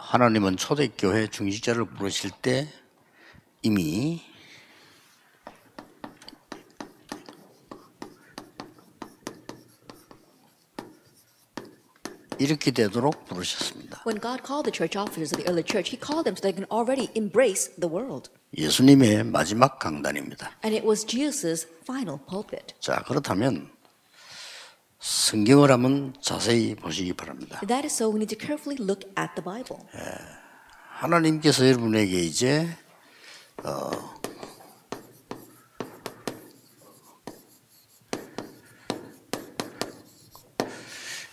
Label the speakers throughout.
Speaker 1: 하나님은 초대교회 중직자를 부르실 때 이미 이렇게 되도록 부르셨습니다.
Speaker 2: When God called the church officers of the early church, He called them so they can already embrace the world.
Speaker 1: 예수님의 마지막 강단입니다.
Speaker 2: And it was Jesus' final pulpit.
Speaker 1: 자, 그렇다면 성경을 한번 자세히 보시기 바랍니다.
Speaker 2: If that is so, we need to carefully look at the Bible.
Speaker 1: 하나님께서 여러분에게 이제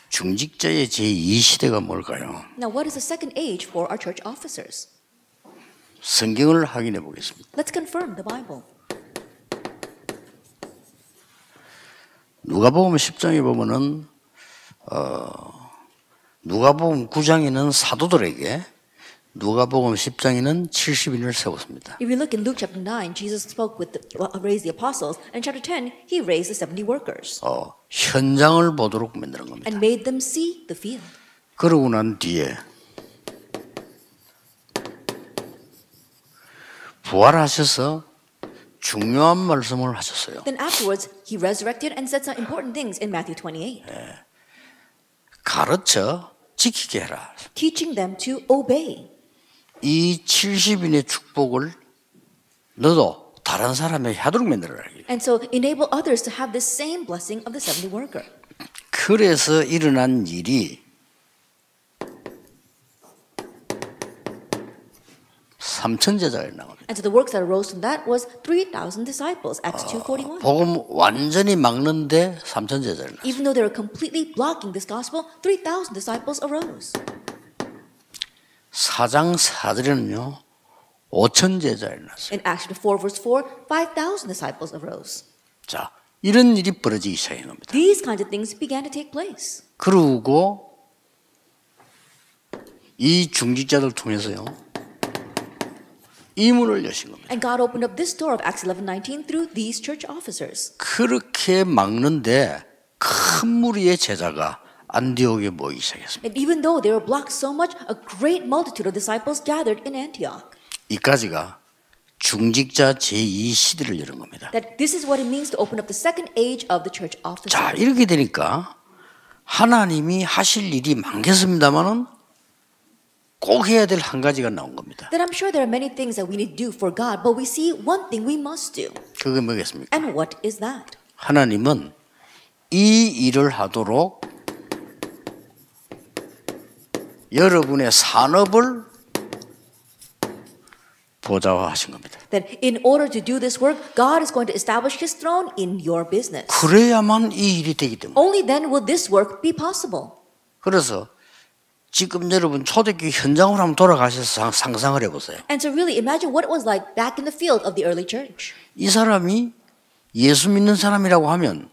Speaker 1: 중직자의 제2시대가 뭘까요?
Speaker 2: Now, what is the second age for our church officers?
Speaker 1: 성경을 확인해 보겠습니다.
Speaker 2: Let's confirm the Bible.
Speaker 1: 누가복음 10장에 보면은 누가복음 9장에는 사도들에게 누가복음 10장에는 70인을 세웠습니다.
Speaker 2: If we look in Luke chapter 9, Jesus spoke raised the apostles, and in chapter 10, He raised the 70 workers
Speaker 1: 현장을 보도록 만드는 겁니다.
Speaker 2: and made them see the field.
Speaker 1: 그러고 난 뒤에 부활하셔서 중요한 말씀을 하셨어요.
Speaker 2: Then afterwards, He resurrected and said some important things in Matthew 28,
Speaker 1: 가르쳐 지키게 해라.
Speaker 2: teaching them to obey.
Speaker 1: 이 70인의 축복을 너도 다른 사람에게 하도록 만들어라.
Speaker 2: And so enable others to have the same blessing of the 70 worker.
Speaker 1: 그래서 일어난 일이 3천 제자가 나옵니다.
Speaker 2: And so the works that arose from that was 3,000 disciples, Acts 2:41.
Speaker 1: 복음 완전히 막는데 3천 제자를 낳았어요.
Speaker 2: Even though they were completely blocking this gospel, 3,000 disciples arose.
Speaker 1: 4장 4절에는요 5천 제자를 낳았어요.
Speaker 2: In Acts 4 verse 4, 5,000 disciples arose.
Speaker 1: 자, 이런 일이 벌어지기 시작한 겁니다.
Speaker 2: These kinds of things began to take place.
Speaker 1: 그리고 이 중직자들 통해서요 이 문을 여신 겁니다.
Speaker 2: And God opened up this door of Acts 11:19 through these church officers.
Speaker 1: 그렇게 막는데 큰 무리의 제자가 안디옥에 모이기 시작했습니다.
Speaker 2: And even though they were blocked so much, a great multitude of disciples gathered in Antioch.
Speaker 1: 이까지가 중직자 제2시대를 여는 겁니다.
Speaker 2: That this is what it means to open up the second age of the church officers.
Speaker 1: 자, 이렇게 되니까 하나님이 하실 일이 많겠습니다만은 꼭 해야 될 한 가지가 나온 겁니다.
Speaker 2: Then I'm sure there are many things that we need to do for God, but we see one thing we must do.
Speaker 1: 그게 뭐겠습니까?
Speaker 2: And what is that?
Speaker 1: 하나님은 이 일을 하도록 여러분의 산업을 보좌화하신 겁니다.
Speaker 2: That in order to do this work, God is going to establish His throne in your business.
Speaker 1: 그래야만 이 일이 되기 때문에.
Speaker 2: Only then will this work be possible.
Speaker 1: 그래서 지금 여러분 초대교회 현장으로 한번 돌아가셔서 상상을 해보세요.
Speaker 2: And so really imagine what it was like back in the field of the early church.
Speaker 1: 이 사람이 예수 믿는 사람이라고 하면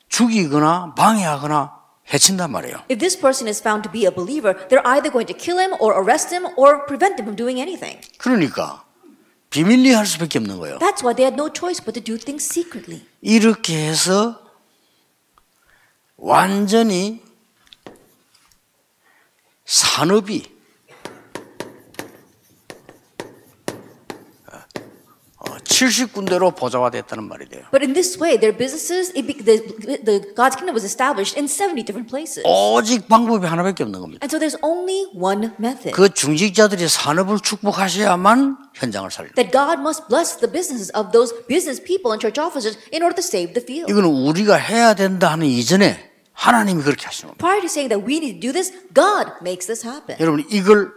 Speaker 1: 죽이거나 방해하거나 해친단 말이에요.
Speaker 2: If this person is found to be a believer, they're either going to kill him or arrest him or prevent him from doing anything.
Speaker 1: 그러니까 비밀리에 할 수밖에 없는 거예요.
Speaker 2: That's why they had no choice but to do things secretly.
Speaker 1: 이렇게 해서 완전히 산업이 70군데로 보좌화됐다는 말이 돼요.
Speaker 2: But in this way, their businesses, the God's kingdom was established in 70 different places.
Speaker 1: 오직 방법이 하나밖에 없는 겁니다.
Speaker 2: And so there's only one method.
Speaker 1: 그 중직자들이 산업을 축복하셔야만 현장을 살립니다.
Speaker 2: That God must bless the businesses of those business people and church officers in order to save the field.
Speaker 1: 이거는 우리가 해야 된다 하는 이전에 하나님이 그렇게 하시는 겁니다.
Speaker 2: Prior to saying that we need to do this, God makes this happen.
Speaker 1: 여러분 이걸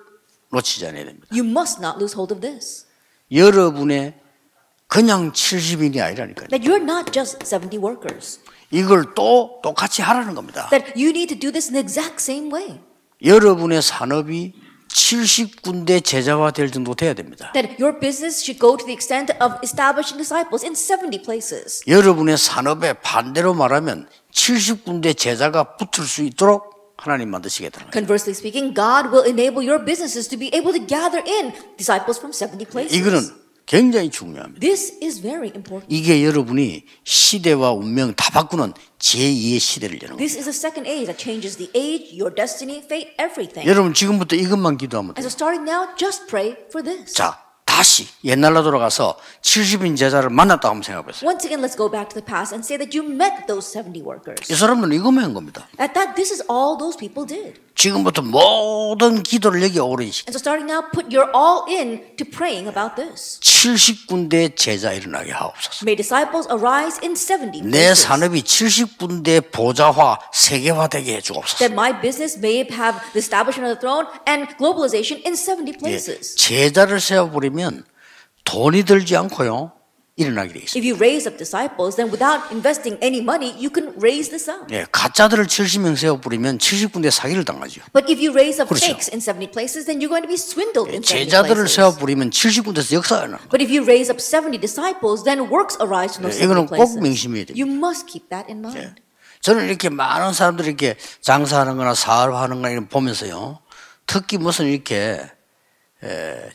Speaker 1: 놓치지 않아야 됩니다.
Speaker 2: You must not lose hold of this.
Speaker 1: 여러분의 그냥 70인이 아니라니까요.
Speaker 2: That you're not just 70 workers.
Speaker 1: 이걸 또 똑같이 하라는 겁니다.
Speaker 2: That you need to do this in the exact same way.
Speaker 1: 여러분의 산업이 70군데 제자화 될 정도 돼야 됩니다.
Speaker 2: That your business should go to the extent of establishing disciples in 70 places.
Speaker 1: 여러분의 산업에 반대로 말하면 70군데 제자가 붙을 수 있도록 하나님 만드시겠다는 거예요.
Speaker 2: Conversely speaking, God will enable your businesses to be able to gather in disciples from 70 places.
Speaker 1: 이거는 굉장히 중요합니다.
Speaker 2: This is very important.
Speaker 1: 이게 여러분이 시대와 운명 다 바꾸는 제2의 시대를 여는
Speaker 2: This
Speaker 1: 겁니다.
Speaker 2: is the second age that changes the age, your destiny, fate, everything.
Speaker 1: 여러분 지금부터 이것만 기도하면
Speaker 2: And
Speaker 1: 돼요.
Speaker 2: so starting now, just pray for this.
Speaker 1: 자, 다시 옛날로 돌아가서 70인 제자를 만났다고 한번 생각해보세요.
Speaker 2: Once again, let's go back to the past and say that you met those 70 workers.
Speaker 1: 이 사람들은 이것만 한 겁니다.
Speaker 2: At that, this is all those people did.
Speaker 1: 지금부터 모든 기도를 여기 오르시.
Speaker 2: And so starting now, put your all in to praying about this.
Speaker 1: 70군데 제자 일어나게 하옵소서.
Speaker 2: May disciples arise in 70
Speaker 1: 내
Speaker 2: places.
Speaker 1: 산업이 70군데 보좌화 세계화되게 해주옵소서.
Speaker 2: That my business may have the establishment of the throne and globalization in 70
Speaker 1: 예,
Speaker 2: places.
Speaker 1: 제자를 세워버리면 돈이 들지 않고요 일어나게 돼 있어요.
Speaker 2: If you raise up disciples, then without investing any money, you can raise this up.
Speaker 1: 예, 가짜들을 70명 세워버리면 70군데 사기를 당하죠.
Speaker 2: But if you raise up
Speaker 1: 그렇죠.
Speaker 2: fakes in 70 places, then you're going to be swindled in 70
Speaker 1: 제자들을
Speaker 2: places.
Speaker 1: 세워버리면 70군데서 역사가 나는 거예요.
Speaker 2: But if you raise up 70 disciples, then works arise from those
Speaker 1: 이거는
Speaker 2: 70
Speaker 1: 꼭
Speaker 2: places.
Speaker 1: 명심해야 돼요.
Speaker 2: You must keep that in mind.
Speaker 1: 저는 이렇게 많은 사람들이 이렇게 장사하는 거나 사업하는 거나 이런 거 보면서요. 특히 무슨 이렇게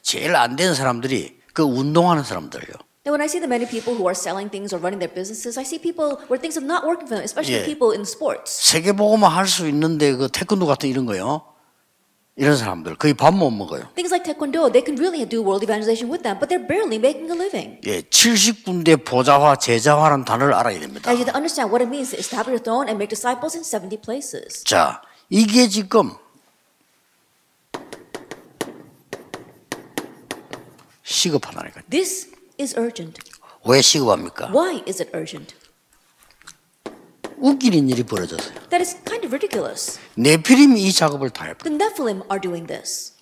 Speaker 1: 제일 안 되는 사람들이 그 운동하는 사람들요.
Speaker 2: Now, when I see the many people who are selling things or running their businesses, I see people where things are not working for them, especially
Speaker 1: 예.
Speaker 2: people in sports.
Speaker 1: 세계보고만 할 수 있는데 그 태권도 같은 이런 거요. 이런 사람들 거의 밥 못 먹어요.
Speaker 2: Things like Taekwondo, they can really do world evangelization with them, but they're barely making a living.
Speaker 1: 예, 70군데 보좌화, 제자화라는 단어를 알아야 됩니다.
Speaker 2: And you have to understand what it means to establish a throne and make disciples in 70 places.
Speaker 1: 자, 이게 지금 시급하다니까요.
Speaker 2: This is urgent.
Speaker 1: 왜 시급합니까?
Speaker 2: Why is it urgent?
Speaker 1: 웃기는 일이 벌어졌어요.
Speaker 2: That is kind of ridiculous.
Speaker 1: 네피림이 이 작업을 다 해요.
Speaker 2: The Nephilim are doing this.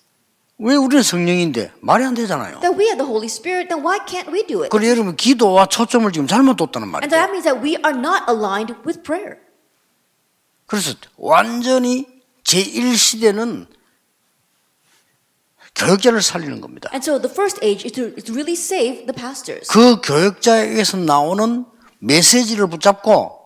Speaker 1: 왜 우리는 성령인데 말이 안 되잖아요.
Speaker 2: That we have the Holy Spirit, then why can't we do it?
Speaker 1: 그래 여러분 기도와 초점을 지금 잘못 뒀다는
Speaker 2: And
Speaker 1: 말이에요.
Speaker 2: that means that we are not aligned with prayer.
Speaker 1: 그래서 완전히 제1시대는 교역자를 살리는 겁니다.
Speaker 2: And so the first age is to really save the pastors.
Speaker 1: 그 교역자에게서 나오는 메시지를 붙잡고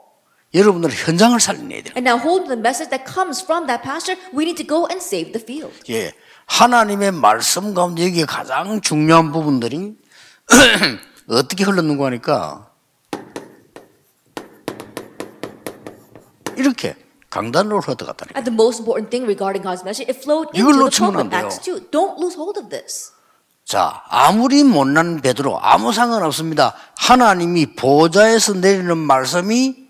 Speaker 1: 여러분들 현장을 살려내야 돼요.
Speaker 2: And now hold the message that comes from that pastor. We need to go and save the field.
Speaker 1: 예, 하나님의 말씀 가운데 여기 가장 중요한 부분들이 어떻게 흘렀는가 하니까 이렇게 강단으로 흘러갔다니까.
Speaker 2: And the most important thing regarding God's message, it flowed
Speaker 1: 이걸
Speaker 2: into the
Speaker 1: 놓치면
Speaker 2: pulpit.
Speaker 1: 안 돼요.
Speaker 2: Acts 2. Don't lose hold of this.
Speaker 1: 자, 아무리 못난 베드로 아무 상관없습니다. 하나님이 보좌에서 내리는 말씀이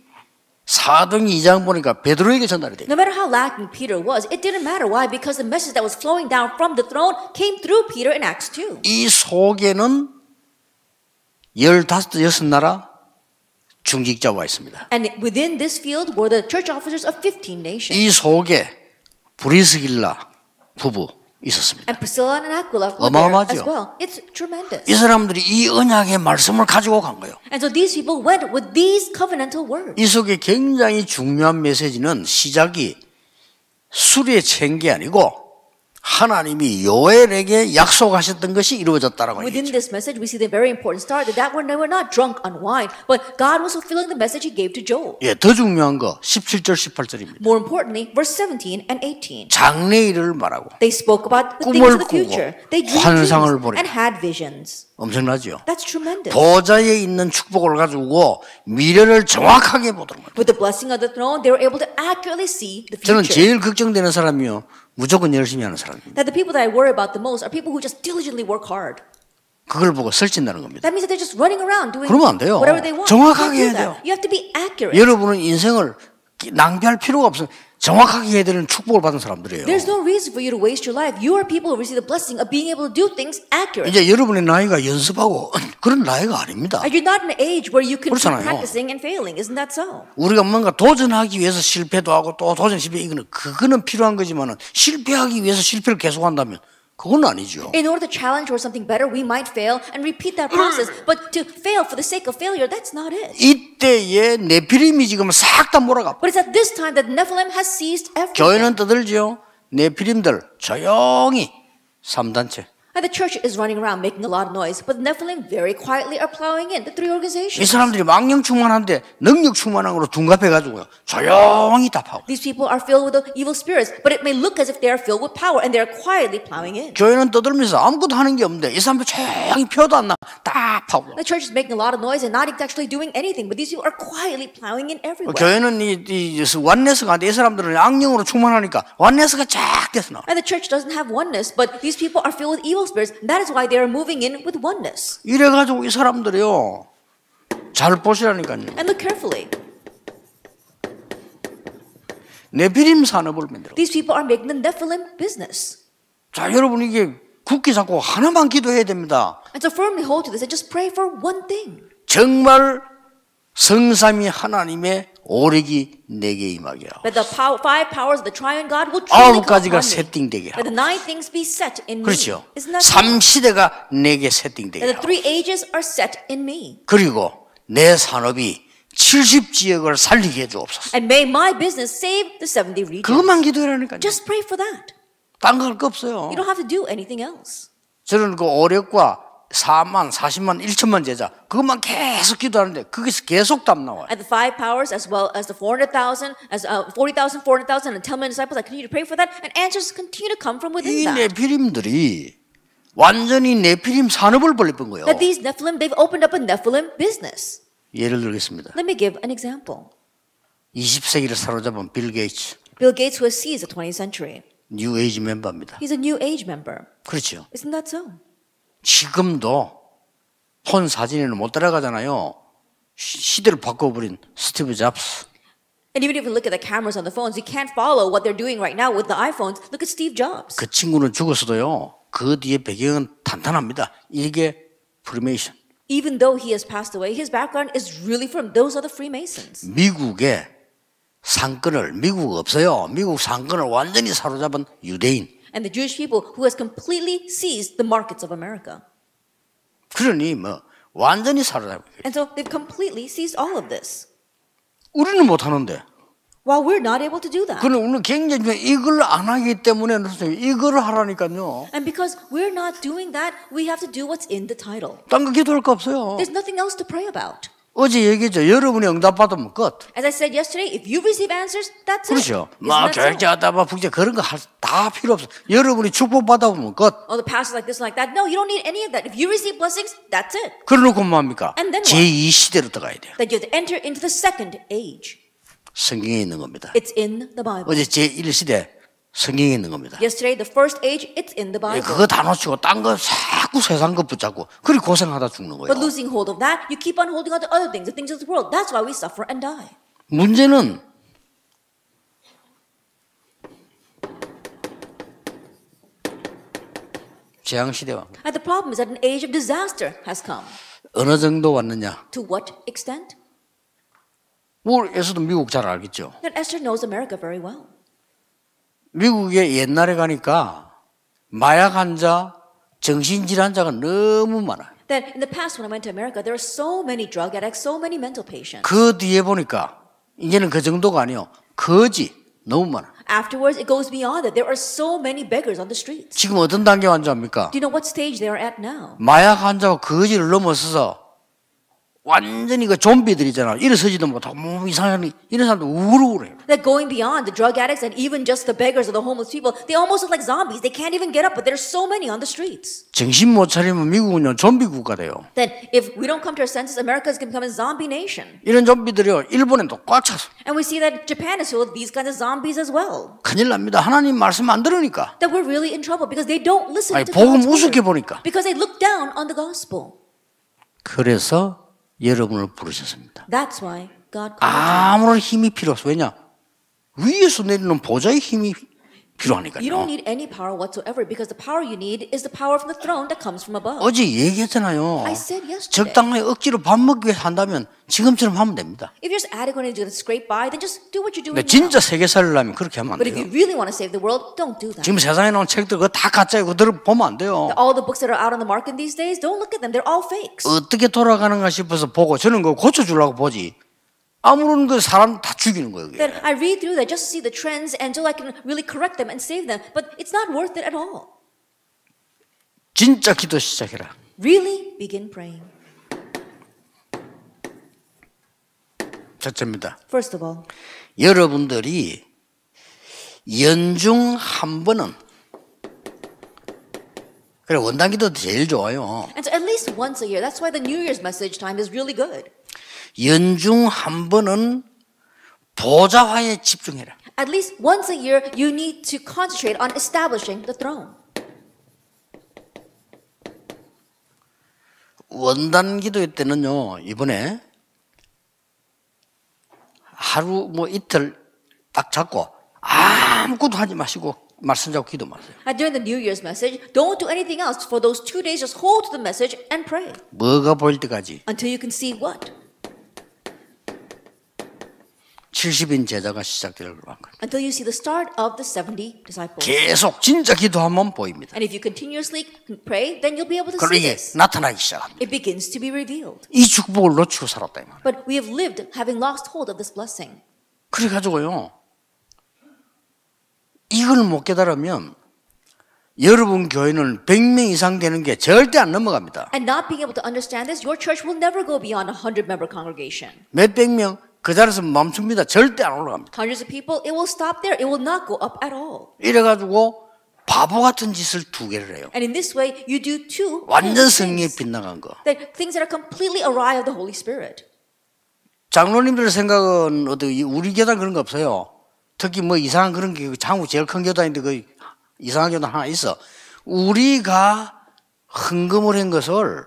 Speaker 1: 사도행 2장 보니까 베드로에게 전달이 돼요.
Speaker 2: No matter how lacking Peter was, it didn't matter. Why? Because the message that was flowing down from the throne came through Peter in Acts 2.
Speaker 1: 이 속에는 15나라 중직자와 있습니다.
Speaker 2: And within this field were the church officers of 15 nations.
Speaker 1: 이 속에 브리스길라 부부 있었습니다.
Speaker 2: And Priscilla and Aquila were there
Speaker 1: 어마어마하죠.
Speaker 2: as well. It's tremendous.
Speaker 1: 이 사람들이 이 언약의 말씀을 가지고 간 거예요.
Speaker 2: And so these people went with these covenantal words.
Speaker 1: 이 속에 굉장히 중요한 메시지는 시작이 술에 채인 게 아니고 하나님이 요엘에게 약속하셨던 것이 이루어졌다라고
Speaker 2: Within
Speaker 1: 얘기했죠.
Speaker 2: this message, we see the very important start that they were not drunk on wine, but God was fulfilling the message He gave to Joel.
Speaker 1: 예, 더 중요한 거 17절 18절입니다.
Speaker 2: More importantly, verse 17 and 18.
Speaker 1: 장래일을 말하고
Speaker 2: They spoke about the things
Speaker 1: 꿈을
Speaker 2: of the
Speaker 1: 꾸고
Speaker 2: future. They dreamed
Speaker 1: 환상을
Speaker 2: dreams
Speaker 1: 보리라.
Speaker 2: and had visions.
Speaker 1: 엄청나죠.
Speaker 2: That's tremendous.
Speaker 1: 보좌에 있는 축복을 가지고 미래를 정확하게 보도록 합니다.
Speaker 2: With the blessing of the throne, they were able to accurately see the
Speaker 1: 저는
Speaker 2: future.
Speaker 1: 제일 걱정되는 사람이요. 무조건 열심히 하는 사람입니다.
Speaker 2: That the people that I worry about the most are people who just diligently work hard.
Speaker 1: 그걸 보고 설친다는 겁니다.
Speaker 2: That means that they're just running around doing
Speaker 1: 그러면 안 돼요.
Speaker 2: whatever they want.
Speaker 1: 정확하게
Speaker 2: You can't do
Speaker 1: 해야 돼요.
Speaker 2: that. You have to be accurate.
Speaker 1: 여러분은 인생을 낭비할 필요가 없어요. 정확하게 해야 되는 축복을 받은 사람들이에요.
Speaker 2: There's no reason for you to waste your life. You are people who receive the blessing of being able to do things accurate.
Speaker 1: 이제 여러분의 나이가 연습하고 그런 나이가 아닙니다.
Speaker 2: And you're not in an age where you can keep
Speaker 1: 그렇잖아요.
Speaker 2: practicing and failing. Isn't that so?
Speaker 1: 우리가 뭔가 도전하기 위해서 실패도 하고 또 도전 실패 그거는 필요한 거지만은 실패하기 위해서 실패를 계속한다면 그건 아니죠.
Speaker 2: In order to challenge towards something better, we might fail and repeat that process. But to fail for the sake of failure, that's not it.
Speaker 1: 이때에 네피림이 지금 싹 다 몰아가.
Speaker 2: But it's at this time that Nephilim has seized everything.
Speaker 1: 교회는 떠들죠. 네피림들 조용히 3단체.
Speaker 2: And the church is running around making a lot of noise, but the Nephilim very quietly are plowing in the three
Speaker 1: 이
Speaker 2: organizations.
Speaker 1: 사람들이 망령 충만한데 능력 충만한 거로 둔갑해가지고 조용히 답하고.
Speaker 2: These people are filled with the evil spirits, but it may look as if they are filled with power, and they are quietly plowing in.
Speaker 1: 교회는 떠들면서 아무것도 하는 게 없는데 이 사람들 조용히 표도 안 나. 답하고.
Speaker 2: The church is making a lot of noise and not actually doing anything, but these people are quietly plowing in everywhere.
Speaker 1: 교회는 이 원네스가 이 사람들은 악령으로 충만하니까 원네스가 쫙 돼서 나와.
Speaker 2: And the church doesn't have oneness, but these people are filled with evil spirits, and that is why they are moving in with oneness.
Speaker 1: 이래가지고 이 사람들이요 잘 보시라니까요.
Speaker 2: And look carefully.
Speaker 1: 네피림 산업을 만들어.
Speaker 2: These people are making the Nephilim business.
Speaker 1: 자, 여러분 이게 굳게 잡고 하나만 기도해야 됩니다.
Speaker 2: And so firmly hold to this and just pray for one thing.
Speaker 1: 정말 성삼위 하나님의 오력이 내게 임하게 하고
Speaker 2: That the five powers of the triune God will
Speaker 1: 아홉
Speaker 2: truly come
Speaker 1: 가지가
Speaker 2: upon me.
Speaker 1: 세팅되게
Speaker 2: That
Speaker 1: 하고
Speaker 2: the nine things be set in me.
Speaker 1: 그렇죠.
Speaker 2: Isn't that so?
Speaker 1: 3시대가 내게 세팅되게
Speaker 2: That the
Speaker 1: 하고
Speaker 2: three ages are set in me.
Speaker 1: 그리고 내 산업이 70지역을 살리게 해주옵소서.
Speaker 2: And may my business save the 70 regions.
Speaker 1: 그것만 기도하라니까요.
Speaker 2: Just pray for that.
Speaker 1: 딴 거 할 거 없어요.
Speaker 2: You don't have to do anything else.
Speaker 1: 저는 그 오력과 4만, 40만, 1천만 제자 그것만 계속 기도하는데 거기서 계속 답 나와요.
Speaker 2: And the five powers, as well as the 400,000, as 40,000, 400,000, and 10 million disciples, I continue to pray for that, and answers continue to come from within
Speaker 1: 이
Speaker 2: that.
Speaker 1: 네피림들이 완전히 네피림 산업을 벌려본 거예요.
Speaker 2: That these Nephilim, they've opened up a Nephilim business.
Speaker 1: 예를 들겠습니다.
Speaker 2: Let me give an example.
Speaker 1: 20세기를 사로잡은 빌 게이츠,
Speaker 2: Bill Gates, who has seized the 20th century,
Speaker 1: 뉴 에이지 멤버입니다.
Speaker 2: he's a New Age member.
Speaker 1: 그렇죠.
Speaker 2: Isn't that so?
Speaker 1: 지금도 폰 사진에는 못 따라가잖아요. 시대를 바꿔버린 스티브 잡스.
Speaker 2: And even if you look at the cameras on the phones, you can't follow what they're doing right now with the iPhones. Look at Steve Jobs.
Speaker 1: 그 친구는 죽었어도요. 그 뒤에 배경은 탄탄합니다. 이게 프리메이션.
Speaker 2: Even though he has passed away, his background is really from those are the Freemasons.
Speaker 1: 미국의 상권을 미국 없어요. 미국 상권을 완전히 사로잡은 유대인.
Speaker 2: And the Jewish people who has completely seized the markets of America.
Speaker 1: 그러니 뭐 완전히 사로잡은 거예요.
Speaker 2: And so they've completely seized all of this.
Speaker 1: 우리는 못 하는데.
Speaker 2: While we're not able to do that.
Speaker 1: 그는 우리는 굉장히 이걸 안 하기 때문에 이걸 하라니까요.
Speaker 2: And because we're not doing that, we have to do what's in the title.
Speaker 1: 딴 거 기도할 거 없어요.
Speaker 2: There's nothing else to pray about.
Speaker 1: 어제 얘기했죠. 여러분이 응답 받으면 끝.
Speaker 2: As I said yesterday, if you receive answers, that's
Speaker 1: 그렇죠.
Speaker 2: it.
Speaker 1: 막
Speaker 2: Isn't that so?
Speaker 1: 결제하다 봐 북제 그런 거 다 필요 없어. 여러분이 축복 받아보면 끝.
Speaker 2: Oh, the pastor's like this and like that. No, you don't need any of that. If you receive blessings, that's it.
Speaker 1: 그러놓고 뭐합니까?
Speaker 2: And then what?
Speaker 1: 제2시대로 들어가야 돼요.
Speaker 2: That you have to enter into the second age.
Speaker 1: 성경에 있는 겁니다.
Speaker 2: It's in the Bible.
Speaker 1: 어제 제1시대 성경에 있는 겁니다.
Speaker 2: Yesterday, the first age, it's in the
Speaker 1: 예,
Speaker 2: Bible.
Speaker 1: 그거 다 놓치고 딴 거 자꾸 세상 거 붙잡고 그리 고생하다 죽는 거예요.
Speaker 2: But losing hold of that, you keep on holding on to other things, the things of the world. That's why we suffer and die.
Speaker 1: 문제는 재앙시대와
Speaker 2: And the problem is that an age of disaster has come.
Speaker 1: 어느 정도 왔느냐.
Speaker 2: To what extent?
Speaker 1: 우리에서도 미국 잘 알겠죠.
Speaker 2: That Esther knows America very well.
Speaker 1: 미국에 옛날에 가니까 마약 환자, 정신질환자가 너무 많아요.
Speaker 2: That in the past when I went to America, there are so many drug addicts, so many mental patients.
Speaker 1: 그 뒤에 보니까 이제는 그 정도가 아니요. 거지 너무 많아.
Speaker 2: Afterwards, it goes beyond that. There are so many beggars on the streets.
Speaker 1: 지금 어떤 단계 환자입니까?
Speaker 2: Do you know what stage they are at now?
Speaker 1: 마약 환자와 거지를 넘어서서 완전히 그 좀비들이잖아. 일어서지도 못하고 몸 이상하니 이런 사람들 우울우울해요.
Speaker 2: That going beyond the drug addicts and even just the beggars or the homeless people, they almost look like zombies. They can't even get up, but there's so many on the streets.
Speaker 1: 정신 못 차리면 미국은요 좀비 국가 돼요.
Speaker 2: That if we don't come to our senses, America is going to become a zombie nation.
Speaker 1: 이런 좀비들이요 일본에도 꽉 찼어.
Speaker 2: And we see that Japan is full of these kinds of zombies as well.
Speaker 1: 큰일 납니다. 하나님 말씀 안 들으니까.
Speaker 2: That we're really in trouble because they don't listen
Speaker 1: 아니,
Speaker 2: to
Speaker 1: 복음
Speaker 2: God's
Speaker 1: 우습게
Speaker 2: word.
Speaker 1: 보니까.
Speaker 2: Because they look down on the gospel.
Speaker 1: 그래서 여러분을 부르셨습니다.
Speaker 2: That's why God called you.
Speaker 1: 아무런 힘이 필요 없어. 왜냐? 위에서 내리는 보좌의 힘이
Speaker 2: You don't
Speaker 1: 필요하니까요.
Speaker 2: need any power whatsoever because the power you need is the power from the throne that comes from above.
Speaker 1: 어제 얘기했잖아요.
Speaker 2: I said yesterday.
Speaker 1: 적당히 억지로 밥 먹기 위해서 한다면 지금처럼 하면 됩니다.
Speaker 2: If you're just adequately going to scrape by, then just do what you're doing
Speaker 1: 근데
Speaker 2: now.
Speaker 1: 진짜 세계 살려면 그렇게 하면 안
Speaker 2: But if you
Speaker 1: 돼요.
Speaker 2: really want to save the world, don't do that.
Speaker 1: 지금 세상에 나온 책들 그거 다 가짜예요. 그거 보면 안 돼요.
Speaker 2: All the books that are out on the market these days, don't look at them. They're all fakes.
Speaker 1: 어떻게 돌아가는가 싶어서 보고 저는 그거 고쳐주려고 보지. 아무런 그 사람 다 죽이는 거예요. 그게.
Speaker 2: That I read through that just to see the trends and so I can really correct them and save them. But it's not worth it at all.
Speaker 1: 진짜 기도 시작해라.
Speaker 2: Really begin praying.
Speaker 1: 첫째입니다.
Speaker 2: First of all,
Speaker 1: 여러분들이 연중 한 번은, 그래 원단기도 제일 좋아요.
Speaker 2: and so at least once a year. That's why the New Year's message time is really good.
Speaker 1: 연중 한 번은 보좌화에 집중해라.
Speaker 2: At least once a year, you need to concentrate on establishing the throne.
Speaker 1: 원단 기도회 때는요, 이번에 하루 뭐 이틀 딱 잡고 아무것도 하지 마시고 말씀 잡고 기도 마세요.
Speaker 2: And during the New Year's message, don't do anything else. For those 2 days, just hold to the message and pray.
Speaker 1: 뭐가 보일 때까지.
Speaker 2: Until you can see what?
Speaker 1: 70인 제자가 시작되려고 한 거예요.
Speaker 2: Until you see the start of the 70 disciples.
Speaker 1: 계속 진짜 기도하면 보입니다.
Speaker 2: And if you continuously pray, then you'll be able to
Speaker 1: 그리고
Speaker 2: see
Speaker 1: 이게
Speaker 2: this.
Speaker 1: 나타나기 시작합니다.
Speaker 2: It begins to be revealed.
Speaker 1: 이 축복을 놓치고 살았다 이 말이에요.
Speaker 2: But we have lived having lost hold of this blessing.
Speaker 1: 그래가지고요, 이걸 못 깨달으면 여러분 교회는 100명 이상 되는 게 절대 안 넘어갑니다.
Speaker 2: And not being able to understand this, your church will never go beyond a 100-member congregation.
Speaker 1: 몇백 명 그 자리에서 멈춥니다. 절대 안 올라갑니다.
Speaker 2: Hundreds of people, it will stop there. It will not go up at all.
Speaker 1: 이래가지고 바보 같은 짓을 2개를 해요.
Speaker 2: And in this way, you do 2
Speaker 1: 완전 성령에
Speaker 2: things.
Speaker 1: 빗나간 거.
Speaker 2: Things that are completely awry of the Holy Spirit.
Speaker 1: 장로님들 생각은 어떻게 우리 교단 그런 거 없어요. 특히 뭐 이상한 그런 게 한국 제일 큰 교단인데 그 이상한 교단 하나 있어. 우리가 헌금을 한 것을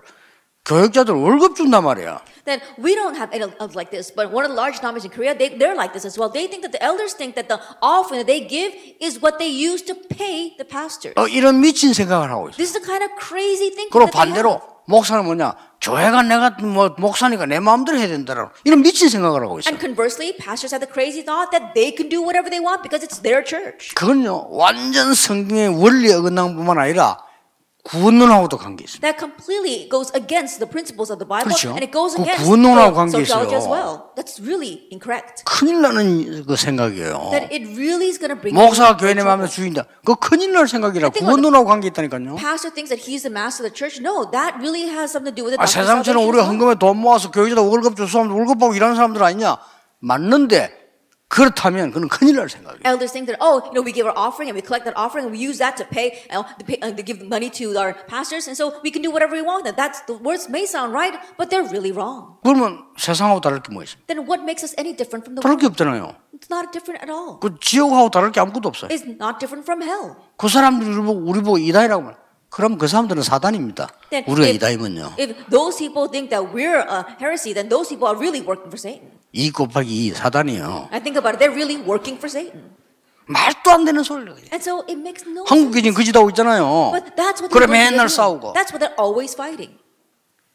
Speaker 1: 교육자들 월급 준단 말이야.
Speaker 2: Then we don't have any of like this, but one of the large denominations in Korea, they're like this as well. They think that the elders think that the offering that they give is what they use to pay the pastors.
Speaker 1: 이런 미친 생각을 하고 있어.
Speaker 2: This is the kind of crazy thinking
Speaker 1: 그리고
Speaker 2: that they
Speaker 1: 반대로
Speaker 2: have.
Speaker 1: 목사는 뭐냐? 교회가 내가 뭐 목사니까 내 마음대로 해야 된다라는 이런 미친 생각을 하고 있어.
Speaker 2: And conversely, pastors have the crazy thought that they can do whatever they want because it's their church.
Speaker 1: 그건요 완전 성경의 원리에 어긋난 뿐만 아니라 구원론하고도 관계 있습니다.
Speaker 2: That completely goes against the principles of the Bible,
Speaker 1: 그렇죠.
Speaker 2: and it goes
Speaker 1: 그
Speaker 2: against
Speaker 1: 구원론하고
Speaker 2: the
Speaker 1: 관계
Speaker 2: sociology as
Speaker 1: 있어요.
Speaker 2: well. That's really incorrect.
Speaker 1: 큰일 나는 그 생각이에요.
Speaker 2: That it really is going to bring
Speaker 1: 목사가
Speaker 2: you
Speaker 1: 교회 내
Speaker 2: into
Speaker 1: 마음에
Speaker 2: trouble.
Speaker 1: 주인다. 그거 큰일 날 생각이라
Speaker 2: I think
Speaker 1: 구원론하고 관계 있다니까요.
Speaker 2: Pastor thinks that he's the master of the church. No, that really has something to do with the
Speaker 1: 아,
Speaker 2: doctrine of
Speaker 1: 세상처럼
Speaker 2: salvation
Speaker 1: 우리가
Speaker 2: as well.
Speaker 1: 헌금에 돈 모아서 교회에다 월급 줄 사람들 월급 받고 일하는 사람들 아니냐? 맞는데 그렇다면 그건 큰일 날 생각이에요.
Speaker 2: Elders think that, oh, we give our offering and we collect that offering and we use that to pay, to give money to our pastors, and so we can do whatever we want. And that's the words may sound right, but they're really wrong.
Speaker 1: 그러면 세상하고 다를 게 뭐 있습니까?
Speaker 2: Then what makes us any different from the
Speaker 1: 다를 게
Speaker 2: world?
Speaker 1: 없잖아요.
Speaker 2: It's not different at all.
Speaker 1: 그 지옥하고 다를 게 아무것도 없어요.
Speaker 2: It's not different from hell.
Speaker 1: 그 사람들이 우리 보고 이다이라고 말. 그럼 그 사람들은 사단입니다.
Speaker 2: Then
Speaker 1: 우리가 이다이면요.
Speaker 2: if those people think that we're a heresy, then those people are really working for Satan.
Speaker 1: 2 곱하기 2 사단이에요.
Speaker 2: I think about it, they're really working for Satan.
Speaker 1: 말도 안 되는 소리를 해요.
Speaker 2: And so it makes no
Speaker 1: 한국
Speaker 2: sense.
Speaker 1: 교진 그 짓하고 있잖아요.
Speaker 2: But that's what
Speaker 1: 그래
Speaker 2: they're
Speaker 1: 맨날
Speaker 2: doing.
Speaker 1: 싸우고.
Speaker 2: That's what they're always fighting.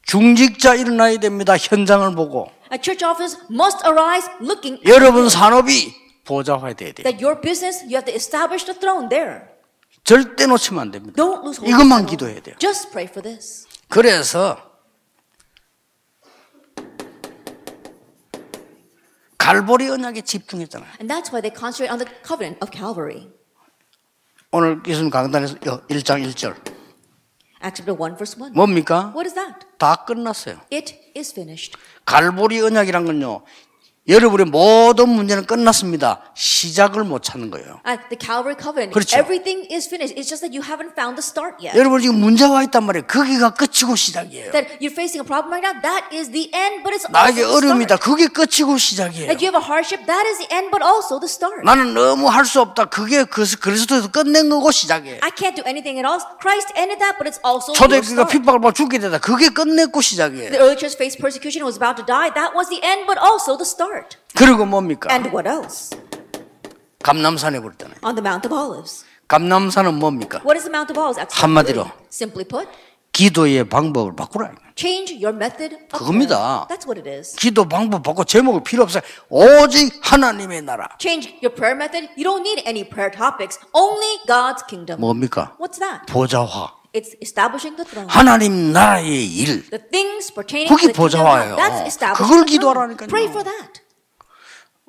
Speaker 1: 중직자 일어나야 됩니다. 현장을 보고.
Speaker 2: A church office must arise looking at
Speaker 1: 여러분 산업이 보좌화돼야 돼요.
Speaker 2: that your business, you have to establish the throne there.
Speaker 1: 절대 놓치면 안 됩니다.
Speaker 2: Don't lose hold of
Speaker 1: 이것만
Speaker 2: the
Speaker 1: 기도해야
Speaker 2: throne.
Speaker 1: 돼요.
Speaker 2: Just pray for this.
Speaker 1: 그래서 갈보리 언약에 집중했잖아요.
Speaker 2: And that's why they concentrate on the covenant of Calvary.
Speaker 1: 오늘 예수님 강단에서 1장 1절
Speaker 2: Acts chapter 1 verse 1.
Speaker 1: 뭡니까?
Speaker 2: What is that?
Speaker 1: 다 끝났어요.
Speaker 2: It is finished.
Speaker 1: 갈보리 언약이란 건요. 여러분의 모든 문제는 끝났습니다. 시작을 못 찾는 거예요.
Speaker 2: The Calvary covenant,
Speaker 1: 그렇죠.
Speaker 2: everything is finished. It's just that you haven't found the start yet.
Speaker 1: 여러분 지금 문제가 있단 말이에요. 거기가 끝이고 시작이에요.
Speaker 2: That you're facing a problem right now, that is the end, but it's also
Speaker 1: 나에게
Speaker 2: the
Speaker 1: 어려움이다.
Speaker 2: start.
Speaker 1: 그게 끝이고 시작이에요.
Speaker 2: That you have a hardship, that is the end, but also the start.
Speaker 1: 나는 너무 할 수 없다. 그게 그리스도에서 끝낸 거고 시작이에요.
Speaker 2: I can't do anything at all. Christ ended that, but it's also your
Speaker 1: 초대교회가
Speaker 2: start.
Speaker 1: 핍박을 받고 죽게 되다. 그게 끝냈고 시작이에요.
Speaker 2: The early church faced persecution and was about to die. That was the end, but also the start.
Speaker 1: 그리고 뭡니까?
Speaker 2: And what else?
Speaker 1: 감람산에 볼 때는
Speaker 2: On the Mount of Olives.
Speaker 1: 감람산은 뭡니까?
Speaker 2: What is the Mount of Olives? Acts
Speaker 1: 한마디로.
Speaker 2: 3. Simply put,
Speaker 1: 기도의 방법을 바꾸라.
Speaker 2: change your method of
Speaker 1: 그겁니다.
Speaker 2: prayer. That's what it is.
Speaker 1: 기도 방법 바꿔 제목을 필요 없어요. 오직 하나님의 나라.
Speaker 2: Change your prayer method. You don't need any prayer topics. Only God's kingdom.
Speaker 1: 뭡니까?
Speaker 2: What's that?
Speaker 1: 보좌화.
Speaker 2: It's establishing the throne.
Speaker 1: 하나님 나라의 일.
Speaker 2: The things pertaining
Speaker 1: 그게
Speaker 2: to the kingdom of
Speaker 1: 보좌화예요.
Speaker 2: God. That's establishing
Speaker 1: 그걸
Speaker 2: the throne.
Speaker 1: 기도하라니까요.
Speaker 2: Pray for that.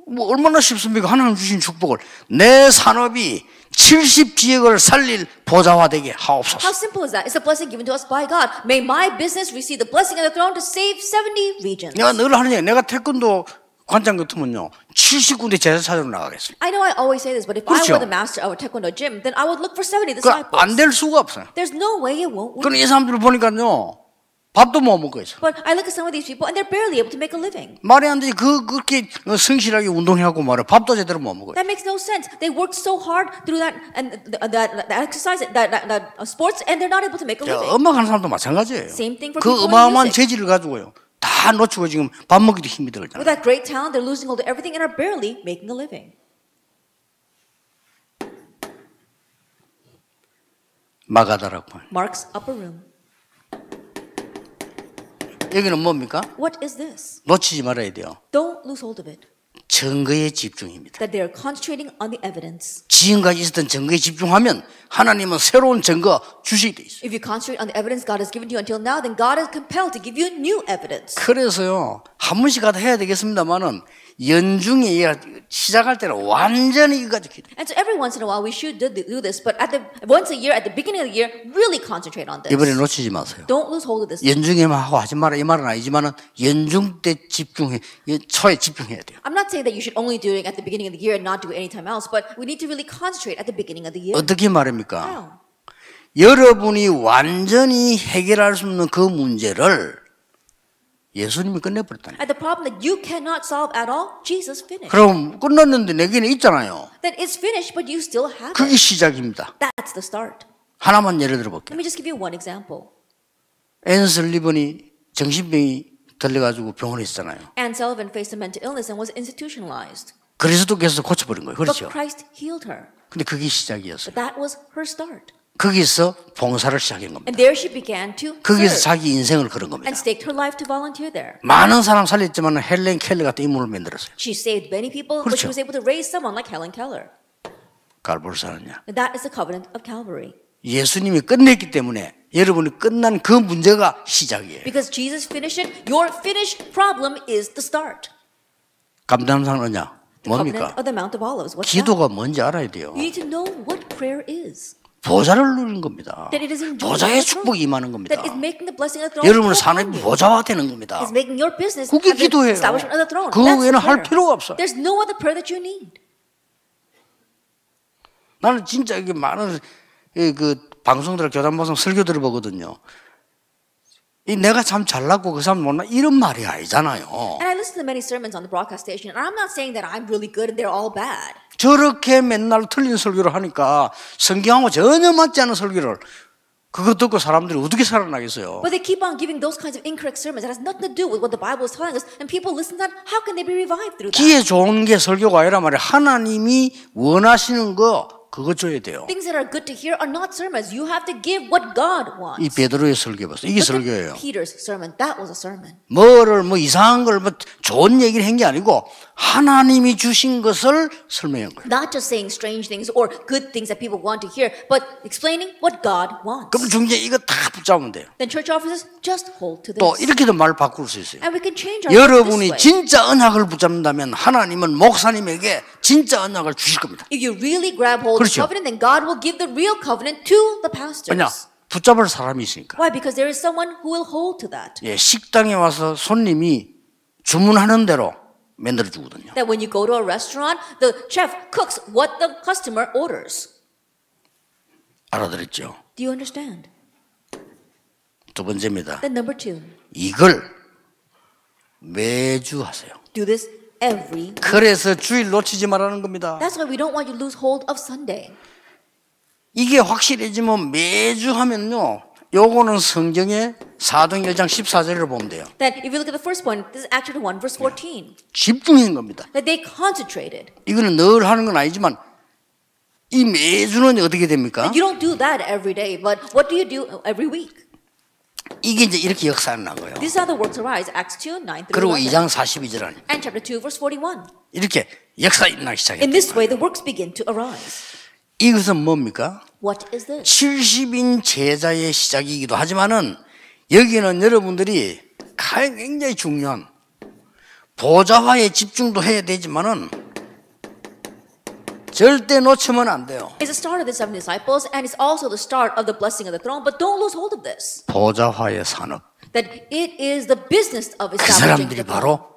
Speaker 1: 뭐 얼마나 쉽습니까? 하나님 주신 축복을 내 산업이 70지역을 살릴 보좌화되게
Speaker 2: How
Speaker 1: 하옵소서.
Speaker 2: simple is that? It's a blessing given to us by God. May my business receive the blessing of the throne to save 70 regions.
Speaker 1: 내가 늘 하는 얘기, 내가 태권도 관장 같으면요 70군데 제자 찾으러 나가겠어요.
Speaker 2: I know I always say this, but if
Speaker 1: 그렇죠.
Speaker 2: I were the master of a taekwondo gym, then I would look for 70
Speaker 1: 그
Speaker 2: disciples.
Speaker 1: 안 될 수가 없어요.
Speaker 2: There's no way it won't work.
Speaker 1: 그럼 이 사람들을 보니까요 밥도 못 먹고 있어.
Speaker 2: But I look at some of these people, and they're barely able to make a living.
Speaker 1: 말이 안 되지. 그렇게 성실하게 운동해갖고 말이야 밥도 제대로 못 먹어요.
Speaker 2: That makes no sense. They worked so hard through that and that exercise, that sports, and they're not able to make a living.
Speaker 1: 음악하는 사람도 마찬가지예요.
Speaker 2: Same thing for
Speaker 1: 그
Speaker 2: people in
Speaker 1: 어마어마한
Speaker 2: music.
Speaker 1: 재질을 가지고요 다 놓치고 지금 밥 먹기도 힘이
Speaker 2: With
Speaker 1: 들잖아요.
Speaker 2: that great talent, they're losing hold of everything and are barely making a living.
Speaker 1: 마가다라고.
Speaker 2: Mark's upper room.
Speaker 1: 여기는 뭡니까?
Speaker 2: What is this?
Speaker 1: 놓치지 말아야 돼요.
Speaker 2: Don't lose hold of it.
Speaker 1: 증거에 집중입니다.
Speaker 2: That they are concentrating on the evidence.
Speaker 1: 지금까지 있었던 증거에 집중하면 하나님은 새로운 증거 주시게 돼 있어요.
Speaker 2: If you concentrate on the evidence God has given to you until now, then God is compelled to give you new evidence.
Speaker 1: 그래서요 한 번씩 가다 해야 되겠습니다만은 연중에 시작할 때는 완전히 이거 가지고 기도.
Speaker 2: And so every once in a while we should do this, but once a year, at the beginning of the year, really concentrate on this.
Speaker 1: 이번에 놓치지 마세요.
Speaker 2: Don't lose hold of this.
Speaker 1: 연중에만 하고 하지 마라 이 말은 아니지만은 연중 때 집중해 초에 집중해야 돼요.
Speaker 2: I'm not saying that you should only do it at the beginning of the year and not do it anytime else, but we need to really concentrate at the beginning of the year.
Speaker 1: 어떻게 말입니까?
Speaker 2: How?
Speaker 1: 여러분이 완전히 해결할 수 없는 그 문제를 예수님이 끝내버렸다니.
Speaker 2: And the problem that you cannot solve at all, Jesus finished.
Speaker 1: 그럼 끝났는데 내게는 있잖아요.
Speaker 2: Then it's finished, but you still have
Speaker 1: 그게
Speaker 2: it.
Speaker 1: 시작입니다.
Speaker 2: That's the start.
Speaker 1: 하나만 예를 들어볼게요.
Speaker 2: Let me just give you one example.
Speaker 1: 앤 설리번이 정신병이 들려가지고 병원에 있었잖아요.
Speaker 2: Anne Sullivan faced a mental illness and was institutionalized.
Speaker 1: 그리스도께서 고쳐버린 거예요.
Speaker 2: But
Speaker 1: 그렇죠?
Speaker 2: Christ healed her.
Speaker 1: 근데 그게 시작이었어요.
Speaker 2: But that was her start.
Speaker 1: 거기서 봉사를 시작한 겁니다.
Speaker 2: And there she began to
Speaker 1: 거기서
Speaker 2: serve
Speaker 1: 자기 인생을 걸은 겁니다.
Speaker 2: and staked her life to volunteer there.
Speaker 1: 많은 사람 살렸지만 헬렌 켈러 같은 인물을 만들었어요.
Speaker 2: She saved many people, but she
Speaker 1: 그렇죠.
Speaker 2: was able to raise someone like Helen Keller.
Speaker 1: 갈보를 사느냐.
Speaker 2: And that is the covenant of Calvary.
Speaker 1: 예수님이 끝냈기 때문에 여러분이 끝난 그 문제가 시작이에요.
Speaker 2: Because Jesus finished it, your finished problem is the start.
Speaker 1: 감담산 언약
Speaker 2: The
Speaker 1: 뭡니까?
Speaker 2: covenant of the Mount of Olives. What's that?
Speaker 1: 기도가 뭔지 알아야 돼요.
Speaker 2: You need to know what prayer is.
Speaker 1: 보좌를 누리는 겁니다.
Speaker 2: That it is enjoying
Speaker 1: 보좌의
Speaker 2: the throne.
Speaker 1: 축복이 임하는 겁니다.
Speaker 2: That is making the blessing of the throne.
Speaker 1: 여러분의
Speaker 2: come
Speaker 1: 산업이
Speaker 2: upon you.
Speaker 1: 보좌화되는 겁니다.
Speaker 2: Is making your business
Speaker 1: 그게
Speaker 2: have the
Speaker 1: 기도예요.
Speaker 2: establishment of the throne.
Speaker 1: 그거
Speaker 2: That's
Speaker 1: 외에는
Speaker 2: the
Speaker 1: 할
Speaker 2: prayer.
Speaker 1: 필요가 없어요.
Speaker 2: There's no other prayer that you need.
Speaker 1: 나는 진짜 이게 많은 그 방송들, 교단 방송 설교들을 보거든요. 이 내가 참 잘났고 그 사람 못나 이런 말이 아니잖아요.
Speaker 2: And I listen to many sermons on the broadcast station, and I'm not saying that I'm really good and they're all bad.
Speaker 1: 저렇게 맨날 틀린 설교를 하니까 성경하고 전혀 맞지 않은 설교를 그거 듣고 사람들이 어떻게 살아나겠어요?
Speaker 2: But they keep on giving those kinds of incorrect sermons that has nothing to do with what the Bible is telling us, and people listen to that. How can they be revived through that?
Speaker 1: 기회 좋은 게 설교가 아니라 말이야. 하나님이 원하시는 거 그거 줘야 돼요.
Speaker 2: Things that are good to hear are not sermons. You have to give what God wants.
Speaker 1: 이 베드로의 설교 봤어요. 이게
Speaker 2: Look
Speaker 1: 설교예요.
Speaker 2: at Peter's sermon. That was a sermon.
Speaker 1: 뭐를 뭐 이상한 걸 뭐 좋은 얘기를 한 게 아니고 하나님이 주신 것을 설명한 거예요.
Speaker 2: Not just saying strange things or good things that people want to hear, but explaining what God wants.
Speaker 1: 그럼 중재 이거 다 붙잡으면 돼요.
Speaker 2: Then church officers just hold to
Speaker 1: 또
Speaker 2: this.
Speaker 1: 이렇게도 말 바꿀 수 있어요.
Speaker 2: And we can change our lives
Speaker 1: 여러분이
Speaker 2: this way.
Speaker 1: 진짜 언약을 붙잡는다면 하나님은 목사님에게 진짜 언약을 주실 겁니다.
Speaker 2: If you really grab hold of the
Speaker 1: 그렇죠.
Speaker 2: covenant, then God will give the real covenant to the pastors.
Speaker 1: 왜냐? 붙잡을 사람이 있으니까.
Speaker 2: Why? Because there is someone who will hold to that.
Speaker 1: 예, 식당에 와서 손님이 주문하는 대로 만들어 주거든요.
Speaker 2: That when you go to a restaurant, the chef cooks what the customer orders.
Speaker 1: 알아들었죠?
Speaker 2: Do you understand?
Speaker 1: 두 번째입니다.
Speaker 2: Then number two,
Speaker 1: 이걸 매주 하세요.
Speaker 2: do this every week.
Speaker 1: 그래서 주일 놓치지 말라는 겁니다.
Speaker 2: That's why we don't want you to lose hold of Sunday.
Speaker 1: 이게 확실해지면 매주 하면요. 요거는 성경의 사도행 1장 14절을 보면 돼요.
Speaker 2: That if you look at the first point, this is Acts chapter 1, verse 14.
Speaker 1: 집중인 겁니다.
Speaker 2: That they concentrated.
Speaker 1: 이거는 늘 하는 건 아니지만 이 매주는 어떻게 됩니까?
Speaker 2: You don't do that every day, but what do you do every week?
Speaker 1: 이게 이제 이렇게 역사가 난 거예요.
Speaker 2: These are the works arise, Acts 2, 9 through
Speaker 1: 그리고
Speaker 2: 11.
Speaker 1: 2장 42절 아니
Speaker 2: And chapter 2, verse 41.
Speaker 1: 이렇게 역사 일어나기
Speaker 2: In
Speaker 1: 시작했다.
Speaker 2: this way, the works begin to arise.
Speaker 1: 이것은 뭡니까?
Speaker 2: What is this?
Speaker 1: 70인 제자의 시작이기도 하지만은 여기는 여러분들이 굉장히 중요한 보좌화에 집중도 해야 되지만은 절대 놓치면 안 돼요.
Speaker 2: It's the start of the 70 disciples, and it's also the start of the blessing of the throne. But don't lose hold of this.
Speaker 1: 보좌화의 산업.
Speaker 2: That it is the business of
Speaker 1: 그
Speaker 2: establishing
Speaker 1: 사람들이
Speaker 2: the throne.
Speaker 1: 바로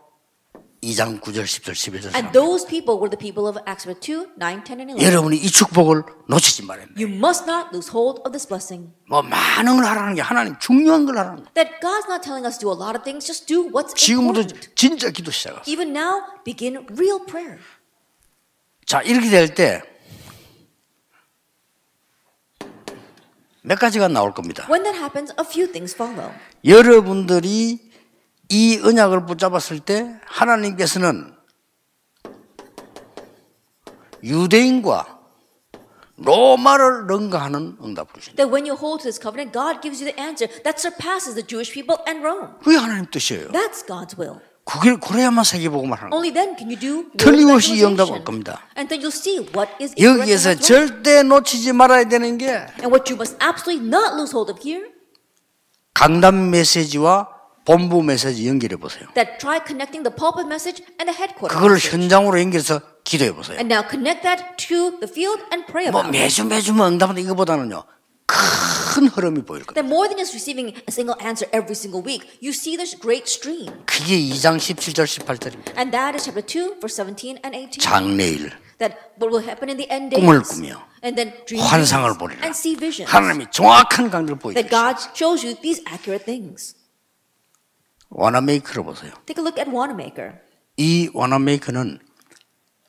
Speaker 1: 2장 9절 10절 11절
Speaker 2: And those people were the people of Acts 2, 9, 10, and 11.
Speaker 1: 여러분이 이 축복을 놓치지 말아야 돼요.
Speaker 2: You must not lose hold of this blessing.
Speaker 1: 뭐 많은 걸 하라는 게 하나님 중요한 걸 하라는 거예요.
Speaker 2: That God's not telling us to do a lot of things, just do what's
Speaker 1: 지금부터
Speaker 2: important.
Speaker 1: 진짜 기도 시작하세요.
Speaker 2: Even now, begin real prayer.
Speaker 1: 자, 이렇게 될 때 몇 가지가 나올 겁니다.
Speaker 2: When that happens, a few things follow.
Speaker 1: 여러분들이 이 언약을 붙잡았을 때 하나님께서는 유대인과 로마를 능가하는 응답을 주신다.
Speaker 2: That when you hold to this covenant, God gives you the answer that surpasses the Jewish people and Rome.
Speaker 1: 그게 하나님 뜻이에요.
Speaker 2: That's God's will.
Speaker 1: 그래야만 세계복음을 하는 거예요.
Speaker 2: Only then can you do
Speaker 1: 틀림없이 이
Speaker 2: world
Speaker 1: 응답 올
Speaker 2: evangelization.
Speaker 1: 겁니다.
Speaker 2: And then you'll see what is incorrect
Speaker 1: 여기에서
Speaker 2: and what's wrong.
Speaker 1: 절대 놓치지 말아야 되는 게
Speaker 2: And what you must absolutely not lose hold of here,
Speaker 1: 강단 메시지와 본부 메시지 연결해 보세요.
Speaker 2: that try connecting the pulpit message and the headquarters
Speaker 1: 그걸
Speaker 2: message.
Speaker 1: 현장으로 연결해서 기도해 보세요.
Speaker 2: And now connect that to the field and pray
Speaker 1: 뭐
Speaker 2: about it.
Speaker 1: 매주 뭐 응답한다 이거보다는요 큰 흐름이 보일 거예요.
Speaker 2: That more than just receiving a single answer every single week, you see this great stream.
Speaker 1: 그게 2장 17절 18절입니다.
Speaker 2: And that is chapter 2, verse 17 and 18.
Speaker 1: 장래일
Speaker 2: That what will happen in the end days.
Speaker 1: 꿈을 꾸며
Speaker 2: And then dream
Speaker 1: 환상을
Speaker 2: dreams
Speaker 1: 보리라.
Speaker 2: and see visions.
Speaker 1: 하나님이 정확한 강도를
Speaker 2: That
Speaker 1: 보여주시죠.
Speaker 2: God shows you these accurate things.
Speaker 1: 와나메이커를 보세요.
Speaker 2: Take a look at Wanamaker.
Speaker 1: 이 와나메이커는